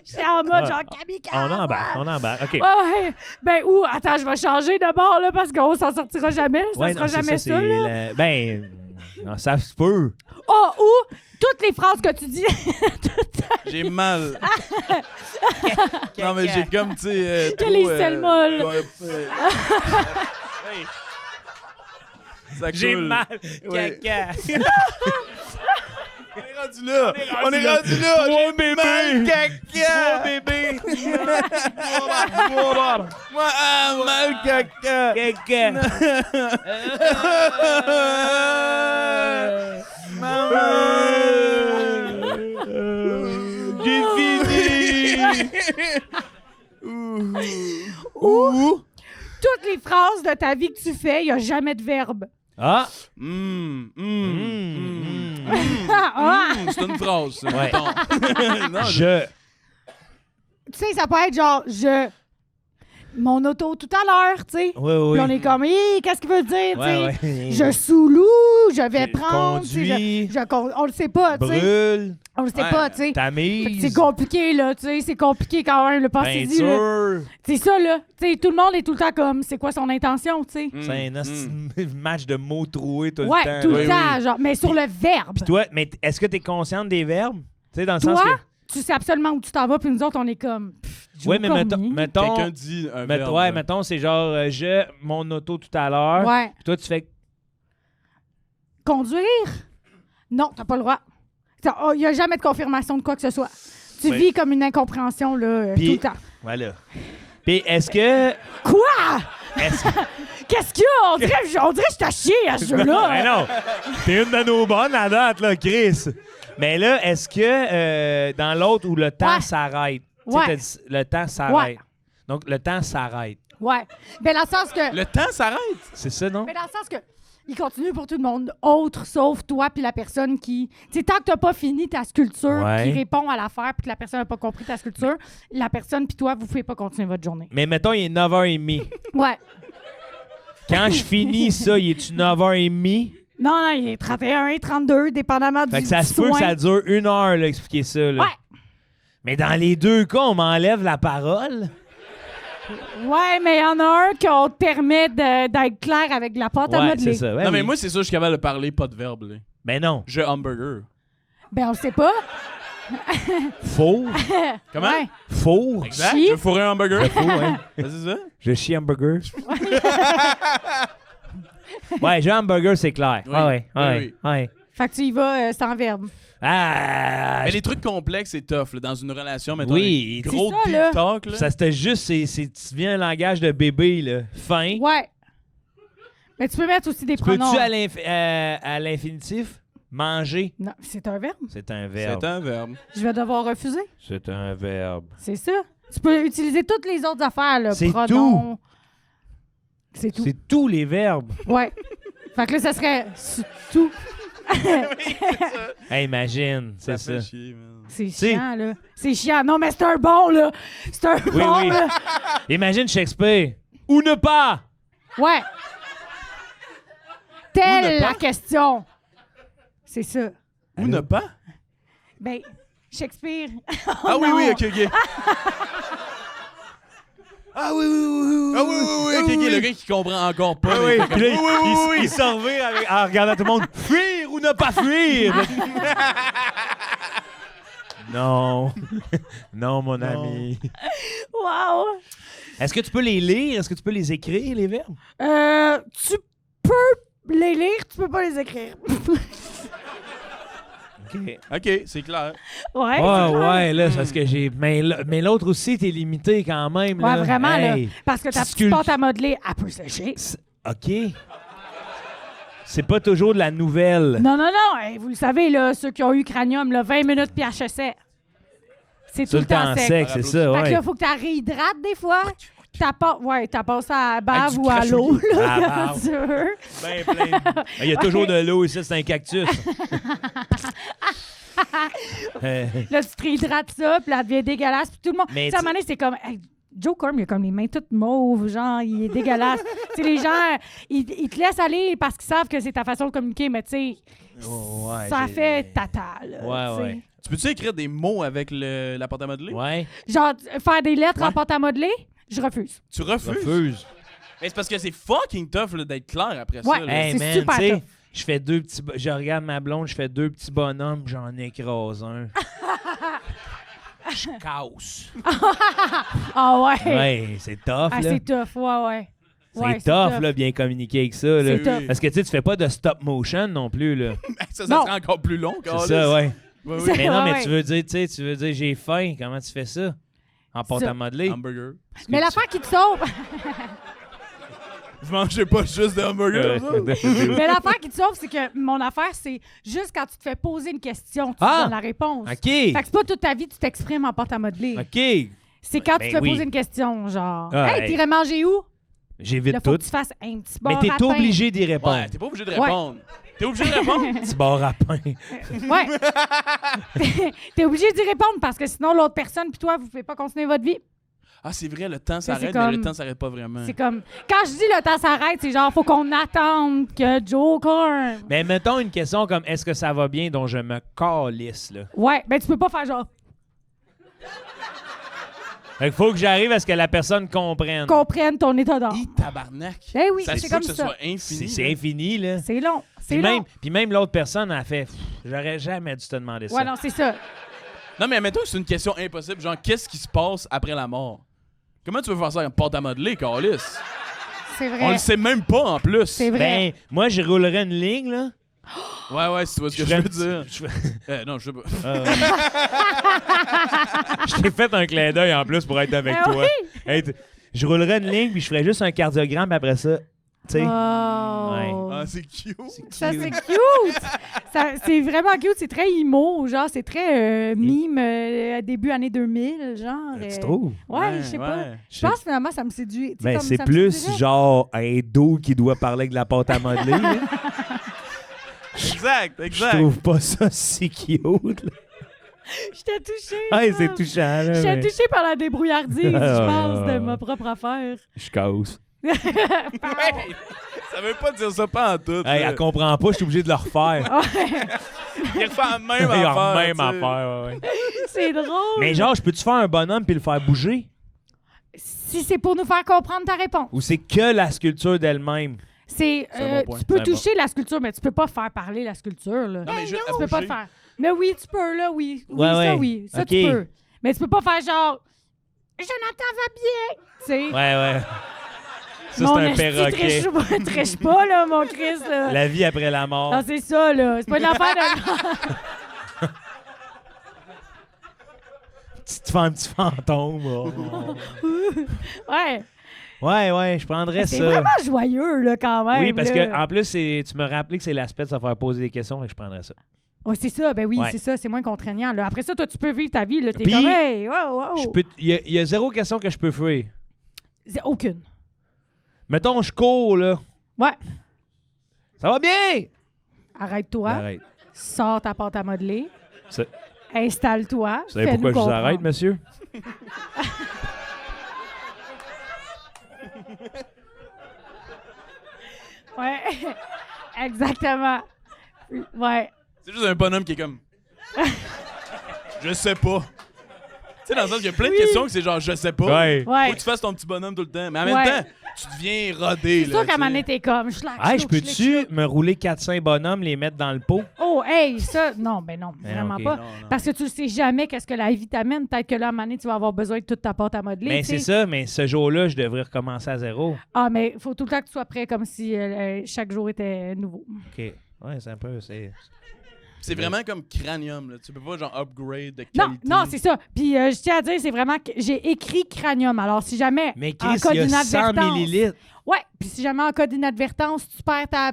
J'étais en mode genre kamikaze. On embarque. OK. Ouais. Ben, ou, attends, je vais changer de bord, là, parce qu'on s'en sortira jamais. Ça Ouais, sera non, c'est jamais ça, là. Ben, non, ça se peut. Oh, ou, toutes les phrases que tu dis. J'ai mal. Non, mais j'ai comme, tu sais. Que les selles molles. Ça J'ai coule. mal. Ouais. Caca. On est rendu là. On est rendu là. Trois J'ai bébés. mal caca. Bébé. Moi, mal caca. Caca. J'ai fini. Ou, toutes les phrases de ta vie que tu fais, il n'y a jamais de verbe. Ah. C'est une phrase. ça, Ouais. mettons. Non, Je. Tu sais, ça peut être genre, mon auto tout à l'heure, tu sais. Oui, oui. Puis on est comme, qu'est-ce qu'il veut dire, tu sais? Ouais. Je sous-loue, je vais prendre, tu sais, Conduis. on le sait pas, tu sais. Brûle. On le sait Ouais. pas, tu sais. Fait que Tamise. c'est compliqué, là, tu sais. C'est compliqué quand même, le pensez-y, là. Peinture. C'est ça, là. Tu sais, tout le monde est tout le temps comme, c'est quoi son intention, tu sais. C'est un hostie de match de mots troués tout Ouais, le temps. tout là. le temps, genre. Mais sur le verbe. Puis toi, mais est-ce que tu es consciente des verbes? Tu sais, dans le sens Toi, que. tu sais absolument où tu t'en vas, puis nous autres, on est comme. Oui, mais Corny. mettons. Quelqu'un dit un Met- verbe. ouais, là. mettons, c'est genre mon auto tout à l'heure. Ouais. Puis toi, tu fais. Conduire? Non, t'as pas le droit. Il n'y a jamais de confirmation de quoi que ce soit. Tu Ouais. vis comme une incompréhension là, Puis- tout le temps. Voilà. Puis est-ce que. Quoi? Est-ce Qu'est-ce qu'il y a? On dirait que je t'ai chié à ce jeu-là. Ben non! T'es une de nos bonnes à date, là, Chris. Mais là, est-ce que dans l'autre où le temps Ouais. s'arrête, tu sais, Ouais. t'as dit, le temps s'arrête. Ouais. Donc, le temps s'arrête. Ouais. Ben, dans le sens que. Le temps s'arrête. C'est ça, non? Mais dans le sens que. Il continue pour tout le monde, autre sauf toi puis la personne qui... Tu sais, tant que t'as pas fini ta sculpture, Ouais. qui répond à l'affaire puis que la personne n'a pas compris ta sculpture, la personne puis toi, vous pouvez pas continuer votre journée. Mais mettons, il est 9h30. Ouais. Quand je finis ça, il est-tu 9h30? Non, il est 31 et 32, dépendamment Fait du que ça se peut que soin. ça dure 1 heure, là, expliquer ça. Là. Ouais. Mais dans les deux cas, on m'enlève la parole. Ouais, mais il y en a un qu'on te permet d'être clair avec de la pâte à Ouais, modeler. c'est ça. Ouais, Non, mais oui. moi, c'est ça, je suis capable de parler, pas de verbe. Là. Ben non. Je hamburger. Ben, on le sait pas. Faux. Comment? Ouais. Faux. Exact. Chie. Je fourrais un hamburger. Faux, ouais. C'est ça? Je chie hamburger. Ouais, j'ai hamburger, c'est clair. Oui. Ouais, Oui, ouais, oui. ouais. Fait que tu y vas sans verbe. Ah, Mais les trucs complexes, c'est tough. Là, dans une relation, mettons, Oui, les gros c'est ça, là. deep talk. Là. ça c'était juste, tu viens un langage de bébé, là. Fin. Ouais. Mais tu peux mettre aussi des Peux-tu pronoms. à l'infinitif? Manger. Non, c'est un verbe. C'est un verbe. C'est un verbe. Je vais devoir refuser. C'est un verbe. C'est ça. Tu peux utiliser toutes les autres affaires, là. C'est Pronoms. C'est tout. C'est tous les verbes. Ouais. Fait que là, ça serait tout. Hey, imagine, c'est ça. fait chier, man. C'est C'est- chiant, là. C'est chiant. Non, mais c'est un bon, là. C'est un Oui, bon, oui. là. Imagine Shakespeare. Ou ne pas. Ouais. Telle ne pas? la question. C'est ça. Ou ne pas? Ben, Shakespeare. Ah oui, non. oui, ok, ok. Ah oui, oui, oui, Ah oui, oui, oui, ok, ok. Le gars qui comprend encore pas. Oui, il oui. fait Puis là, comme, il s'en revient en regardant tout le monde. Fuir ou ne pas fuir? Non. Non, mon ami. Wow. Est-ce que tu peux les lire? Est-ce que tu peux les écrire, les verbes? Tu peux les lire, tu peux pas les écrire. OK. Ok, c'est clair. Ouais. Ouais, là, c'est parce que j'ai... Mais l'autre aussi, t'es limité quand même. Ouais, là. vraiment, Hey. là. Parce que ta Petite petite pâte à modeler, elle peut sécher. OK. C'est pas toujours de la nouvelle. Non, non, non. Hey, vous le savez, là, ceux qui ont eu cranium, là, 20 minutes puis HSC. C'est tout le temps sec. c'est ça, Fait que ouais. là, il faut que tu réhydrates des fois. T'as passé à la bave Avec du ou à crachouille. l'eau, là, À la bien bave. sûr. Ben plein. Il y a toujours de l'eau ici, c'est un cactus. Là, tu te réhydrates ça, puis là, elle devient dégueulasse. Puis tout le monde... Mais Tu sais, à un tu- moment donné, c'est comme... hey, Joe Corm, il a comme les mains toutes mauves, genre, il est dégueulasse. Tu sais, les gens, ils te laissent aller parce qu'ils savent que c'est ta façon de communiquer, mais tu sais, Ouais, ça j'ai- fait tata, là, Ouais, tu sais. ouais. Tu peux-tu écrire des mots avec la pâte à modeler? Ouais. Genre, faire des lettres Ouais. en pâte à modeler, je refuse. Tu refuses? Refuse. Mais c'est parce que c'est fucking tough là, d'être clair après Ouais. ça. là. Hey C'est man, super tu sais, tough. je fais je regarde ma blonde, je fais 2 petits bonhommes, j'en écrase un. Je casse. Ah ouais. Ouais, c'est tough, Ah, là. c'est tough, ouais. C'est Ouais, tough, là, bien communiquer avec ça, là. C'est tough. Parce que, tu sais, tu fais pas de stop motion non plus, là. Ça Non. serait encore plus long. C'est ça, ouais. Oui, C'est- Mais non, mais ouais. tu veux dire, tu sais, tu veux dire, j'ai faim. Comment tu fais ça? En pâte Ça. à modeler? Hamburger. Mais l'affaire qui te sauve, Vous mangez pas juste des hamburgers, ça? mais l'affaire qui te sauve, c'est que mon affaire, c'est juste quand tu te fais poser une question, tu Ah! donnes la réponse. OK. Fait que c'est pas toute ta vie que tu t'exprimes en pâte à modeler. OK. C'est quand Ben tu te fais oui. poser une question, genre, Ah, hey, hey. t'irais manger où? J'évite Là, faut tout. que tu fasses un petit Mais bar t'es à pain. obligé d'y répondre. Ouais, t'es pas obligé de répondre. T'es obligé de répondre? Petit bar à pain. Ouais. T'es obligé d'y répondre parce que sinon, l'autre personne puis toi, vous pouvez pas continuer votre vie. Ah, c'est vrai, le temps Ça, s'arrête, c'est mais comme- le temps s'arrête pas vraiment. C'est comme, quand je dis le temps s'arrête, c'est genre, faut qu'on attende que Joe Corm. Mais mettons une question comme est-ce que ça va bien dont je me calisse, là. Ouais, ben tu peux pas faire genre, Fait qu'il faut que j'arrive à ce que la personne comprenne. comprenne ton état d'âme. Tabarnak. Ben oui, Ça se c'est peut comme que ce ça. soit infini. C'est infini, là. C'est long. C'est Puis long. même, puis même l'autre personne a fait Pff, j'aurais jamais dû te demander ça. Ouais, non, c'est ça. Non, mais admettons que c'est une question impossible. Genre, qu'est-ce qui se passe après la mort? Comment tu veux faire ça avec une pâte à modeler, Carlis? C'est On vrai. le sait même pas, en plus. C'est vrai. Ben, moi, je roulerais une ligne, là. Ouais, si tu vois ce que je ferais veux un dire. petit- je- Non, je sais pas. Je t'ai fait un clin d'œil en plus pour être avec Ben toi. Hey, je roulerais une ligne, puis je ferais juste un cardiogramme, puis après ça, tu sais. Oh. Ah, c'est cute. Ça, c'est cute! C'est vraiment cute. C'est très emo, genre, c'est très mime début année 2000, genre. Tu trouves? Ouais, je sais pas. Je pense finalement ça me séduit. Tu sais, Ben, comme c'est ça me plus séduirait. genre un dos qui doit parler avec de la pâte à modeler. là. Exact, Je exact. trouve pas ça si cute. Là. J'étais touchée. Hey, là. c'est touchant. Là, J'étais mais touchée par la débrouillardise, je pense, de Ah. ma propre affaire. je casse. Ça veut pas dire ça pas en tout. Hey, là. elle comprend pas, je suis obligé de le refaire. Il refait la même Hey, affaire. même tu sais. affaire, ouais. C'est drôle. Mais genre, je peux-tu faire un bonhomme puis le faire bouger? Si c'est pour nous faire comprendre ta réponse. Ou c'est que la sculpture d'elle-même? C'est, C'est un bon point. tu peux C'est bon. toucher la sculpture, mais tu peux pas faire parler la sculpture. Là. Non, mais juste Tu peux pas le faire. Mais oui, tu peux, là, oui. Oui, Ouais, ça, ouais. oui. Ça, Ok. tu peux. Mais tu peux pas faire genre, Jonathan va bien. Tu sais. Ouais, ouais. Ça, Mon c'est un esti, perroquet. Trèche pas, là, mon Christ. Là. La vie après la mort. Non, c'est ça, là. C'est pas une affaire de. Un petit fantôme. oh. Ouais. Ouais, je prendrais C'est ça. vraiment joyeux, là, quand même. Oui, parce là. que en plus, tu me rappelais que c'est l'aspect de se faire poser des questions et je prendrais ça. Ouais, c'est ça, ben oui, Ouais. c'est ça, c'est moins contraignant. Là. Après ça, toi, tu peux vivre ta vie, là. T'es Puis, comme, hey, wow. Il y a 0 question que je peux fuir. C'est aucune. Mettons, je cours, là. Ouais. Ça va bien? Arrête-toi, Arrête. sors ta pâte à modeler, Ça- installe-toi. Vous savez fais-nous pourquoi je vous comprendre. arrête, monsieur? Ouais, exactement. Ouais. C'est juste un bonhomme qui est comme. Je sais pas. Tu sais, dans le sens qu'il y a plein de Oui. questions que c'est genre je sais pas. Ouais. Ouais. Faut que tu fasses ton petit bonhomme tout le temps. Mais en même Ouais. temps, tu deviens rodé. C'est là, sûr qu'à un tu moment sais. donné, t'es comme, schlag, Hey, je schlouk, peux-tu schlouk, schlouk. me rouler 400 bonhommes, les mettre dans le pot? Oh, hey, ça, non, ben non, Ben vraiment ok. pas. Non, non. Parce que tu sais jamais qu'est-ce que la vie t'amène. Peut-être que là, à un moment donné, tu vas avoir besoin de toute ta pâte à modeler. Mais tu sais. c'est ça, mais ce jour-là, je devrais recommencer à zéro. Ah, mais il faut tout le temps que tu sois prêt comme si chaque jour était nouveau. OK. Ouais, c'est un peu... C'est vraiment comme cranium. Là. Tu peux pas genre upgrade de Non, qualité. non, c'est ça. Puis je tiens à dire, c'est vraiment que j'ai écrit cranium. Alors, si jamais, Mais en Chris, cas il y a 100 d'inadvertance... millilitres. Ouais, puis si jamais en cas d'inadvertance, tu perds ta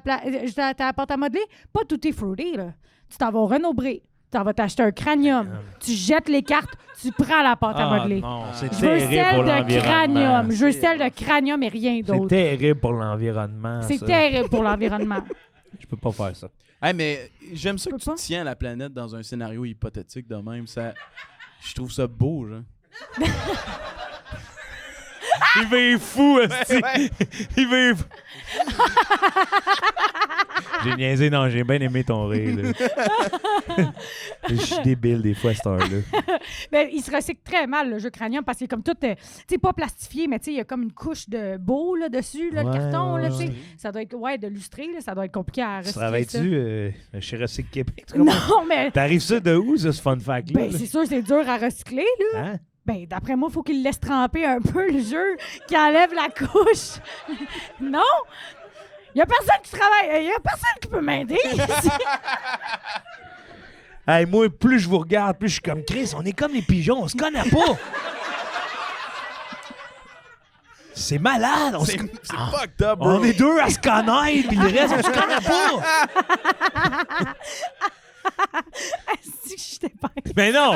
pâte à modeler, pas tout est fruité, là. Tu t'en vas au Renaud Bré, tu t'en vas t'acheter un cranium, tu jettes les cartes, tu prends la pâte à Ah modeler. non, c'est Je veux terrible celle pour de l'environnement. cranium. Je veux celle de cranium et rien C'est d'autre. terrible pour l'environnement, C'est ça. terrible pour l'environnement. Je peux pas faire ça. Hey, mais j'aime ça Tu que peux tu pas? tiens la planète dans un scénario hypothétique de même. Ça... Je trouve ça beau, genre. Il va être fou, esti. Il va être fou. J'ai niaisé, non, j'ai bien aimé ton rire. Là. Je suis débile des fois à cette heure-là. Ben, il se recycle très mal, le jeu Cranium, parce qu'il est comme tout, tu sais, pas plastifié, mais tu sais, il y a comme une couche de beau là, dessus, là, le Ouais, carton, là, ouais, tu sais. ouais. Ça doit être, de lustré, là, ça doit être compliqué à recycler. Travailles-tu chez Recycle Québec? Non, mais T'arrives ça de où, ça, ce fun fact-là? ben, c'est sûr, c'est dur à recycler, là. Hein? Ben, d'après moi, il faut qu'il le laisse tremper un peu, le jeu, qu'il enlève la couche. Non? Il y a personne qui travaille, il y a personne qui peut m'aider. Hey, moi, plus je vous regarde, plus je suis comme Chris, on est comme les pigeons, on se connaît pas. C'est malade, C'est fucked up, bro. on est deux à se connaître, puis le reste, on se connaît pas. Si je t'ai pas. Mais non!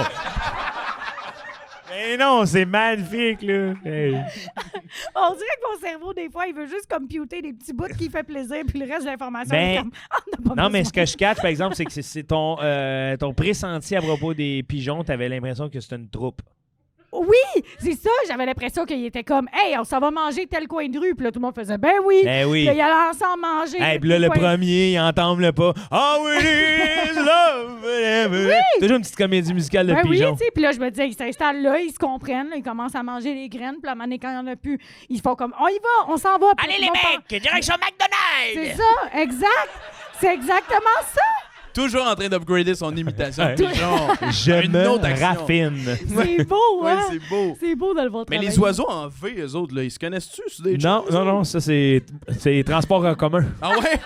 Mais non, c'est magnifique, là. Hey. On dirait que mon cerveau, des fois, il veut juste computer des petits bouts qui fait plaisir, puis le reste de l'information, Ben, il est comme, ah, on n'a pas Non, mais besoin. ce que je catch, par exemple, c'est que c'est ton pressenti à propos des pigeons, t'avais l'impression que c'était une troupe. Oui, c'est ça. J'avais l'impression qu'il était comme, hey, on s'en va manger tel coin de rue. Puis là, tout le monde faisait, ben oui. Eh oui. Puis là, ils allaient ensemble manger. Hey, puis là, le coin- premier, il entend le pas. Ah oui, love. Toujours une petite comédie musicale de Ben oui, pigeons. tu sais. Puis là, je me disais, ils s'installent là, ils se comprennent, là, ils commencent à manger les graines. Puis là, à un moment donné, quand il n'y en a plus, ils font comme, on y va, on s'en va. Puis Allez, tout les le monde part. mecs, direction McDonald's! C'est ça, exact. C'est exactement ça. Toujours en train d'upgrader son imitation de Ouais. pigeon. Je Une me autre action. raffine. C'est beau, Ouais, hein? c'est beau. C'est beau de le voir Mais les travailler. oiseaux en V, eux autres, là, ils se connaissent-tu sur des Non, choses, non, eux non, autres? ça, c'est transport en commun. Ah ouais?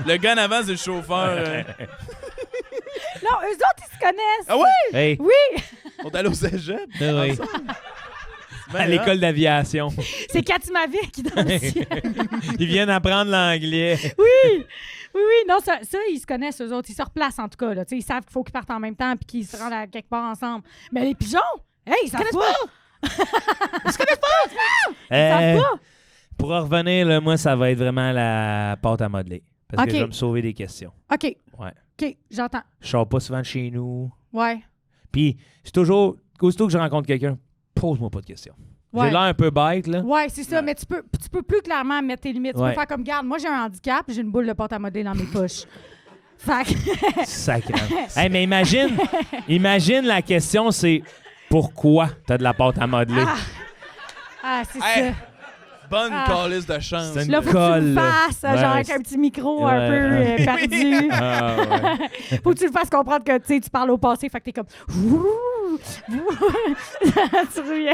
Le gars en avant, c'est le chauffeur. Non, eux autres, ils se connaissent. Ah ouais? Hey, Oui, On est allé au cégep. oui. Ben, À l'école d'aviation. c'est Katimavik qui donne le ciel. Ils viennent apprendre l'anglais. Oui, non, ça, ils se connaissent, eux autres. Ils se replacent, en tout cas. Là. Tu sais, ils savent qu'il faut qu'ils partent en même temps puis qu'ils se rendent à quelque part ensemble. Mais les pigeons, hey, ils savent pas. Ils savent pas. Pour en revenir, là, moi, ça va être vraiment la pâte à modeler. Parce Ok. que je vais me sauver des questions. OK. Ouais. OK, j'entends. Je sors pas souvent de chez nous. Ouais. Puis, c'est toujours, aussitôt que je rencontre quelqu'un, pose-moi pas de questions. Ouais. J'ai l'air un peu bête, là. Ouais, c'est ça. Mais tu peux plus clairement mettre tes limites. Tu Ouais. peux faire comme, garde, moi, j'ai un handicap, j'ai une boule de pâte à modeler dans mes poches. Fait que, Sacré. Hey, mais imagine la question, c'est pourquoi t'as de la pâte à modeler? c'est Hey. ça. Bonne Ah. calice de chance. C'est une Là, faut que tu colle, le là. fasses, Ouais, genre avec c'est- un petit micro Ouais, un peu ouais. perdu. Ah, ouais. Faut que tu le fasses comprendre que tu parles au passé, fait que t'es comme. Tu reviens.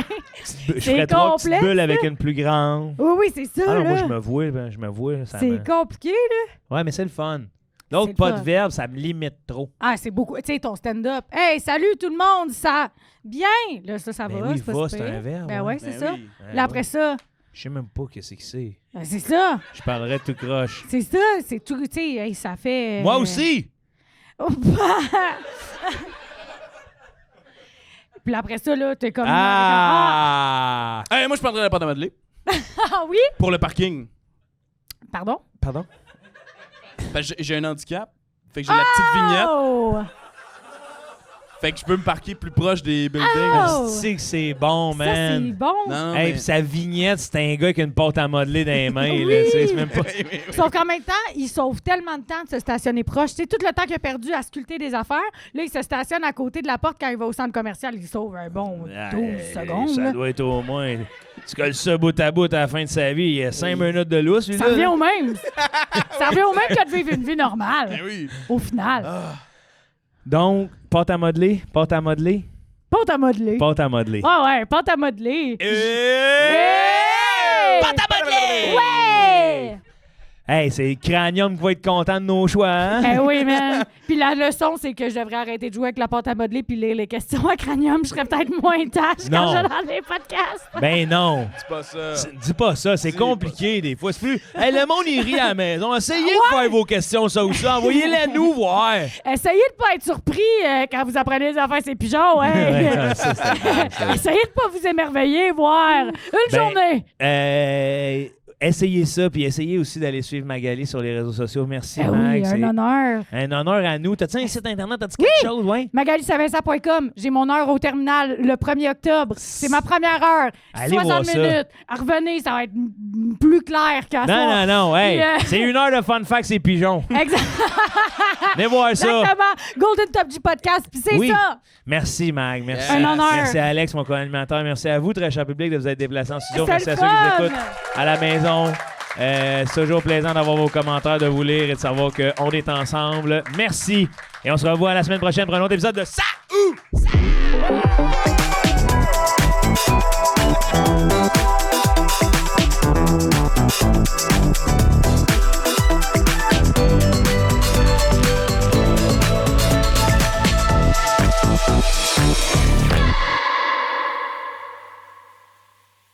Je ferais trois petites complexe, bulles avec une plus grande. Oui, c'est ça. Ah non, là. moi, je me vois. Ça me... C'est compliqué, là. Ouais, mais c'est le fun. C'est L'autre, le pas fun. de verbe, ça me limite trop. Ah, c'est beaucoup. Tu sais, ton stand-up. Hey, salut tout le monde, ça. Bien. Là, ça Ben va. oui, c'est pas va, si c'est pire. un verbe, Ben ouais. ouais, c'est Ben ça. oui. Ouais, Là, après ça, Je sais même pas qu'est-ce que c'est. ben, c'est ça. Je parlerais tout croche. C'est ça. C'est tout. Tu sais, hey, ça fait. Moi aussi! Puis après ça, là, t'es comme. Ah! Hey, moi, je prendrais la pâte à modeler. Ah oui? Pour le parking. Pardon? Pardon? Parce que j'ai un handicap. Fait que j'ai la petite vignette. Oh! Fait que je peux me parquer plus proche des buildings. Oh! Tu sais que c'est bon, Ça, c'est man. bon. Non, non, Hey, mais... pis sa vignette, c'est un gars qui a une pâte à modeler dans les mains. Oui. Là, tu sais, c'est même pas... Sauf qu'en même temps, il sauve tellement de temps de se stationner proche. Tu sais, tout le temps qu'il a perdu à sculpter des affaires, là, il se stationne à côté de la porte quand il va au centre commercial. Il sauve un bon 12 secondes. Ça là. doit être au moins... Tu colles ça bout à bout à la fin de sa vie. Il y a 5 minutes de lousse, lui, Ça là. revient au même. Ça revient au même que de vivre une vie normale, Ben oui. au final. Donc, pâte à modeler, Pâte à modeler. pâte à modeler. Ouais, pâte à modeler. Hey! Pâte à modeler! Ouais! Hey, c'est Cranium qui va être content de nos choix, hein? Eh oui, man. Puis la leçon, c'est que je devrais arrêter de jouer avec la pâte à modeler puis lire les questions à Cranium. Je serais peut-être moins tâche quand Non. je dans les podcasts. Ben non. C'est pas ça. Dis pas ça, c'est Dis compliqué des fois. C'est plus. Hey, le monde, il rit à la maison. Essayez de faire vos questions, ça ou ça. Envoyez-les à nous voir. Essayez de pas être surpris quand vous apprenez les affaires ces pigeons, ouais. Ouais, ça, c'est bon, ça. Essayez de pas vous émerveiller, voir. Une Ben, journée. essayez ça, puis essayez aussi d'aller suivre Magali sur les réseaux sociaux. Merci, Mag. Oui, C'est un honneur. un honneur à nous. T'as-tu un site internet? T'as-tu quelque chose? Ouais. MagaliSavincent.com. J'ai mon heure au terminal le 1er octobre. C'est ma première heure. Allez voir 60 ça. minutes. Revenez, ça va être plus clair qu'à soir. Non. Hey, Puis, c'est 1 heure de fun facts et pigeons. Venez voir ça. Exactement. Golden Top G Podcast. Puis c'est Oui. ça. Merci, Mag. Merci. Un honneur. Merci à Alex, mon co-animateur. Merci à vous, très cher public, de vous être déplacés en studio. C'était Merci à le ceux qui fun. nous écoutent à la maison. C'est toujours plaisant d'avoir vos commentaires, de vous lire et de savoir qu'on est ensemble. Merci. Et on se revoit la semaine prochaine pour un autre épisode de Ça ou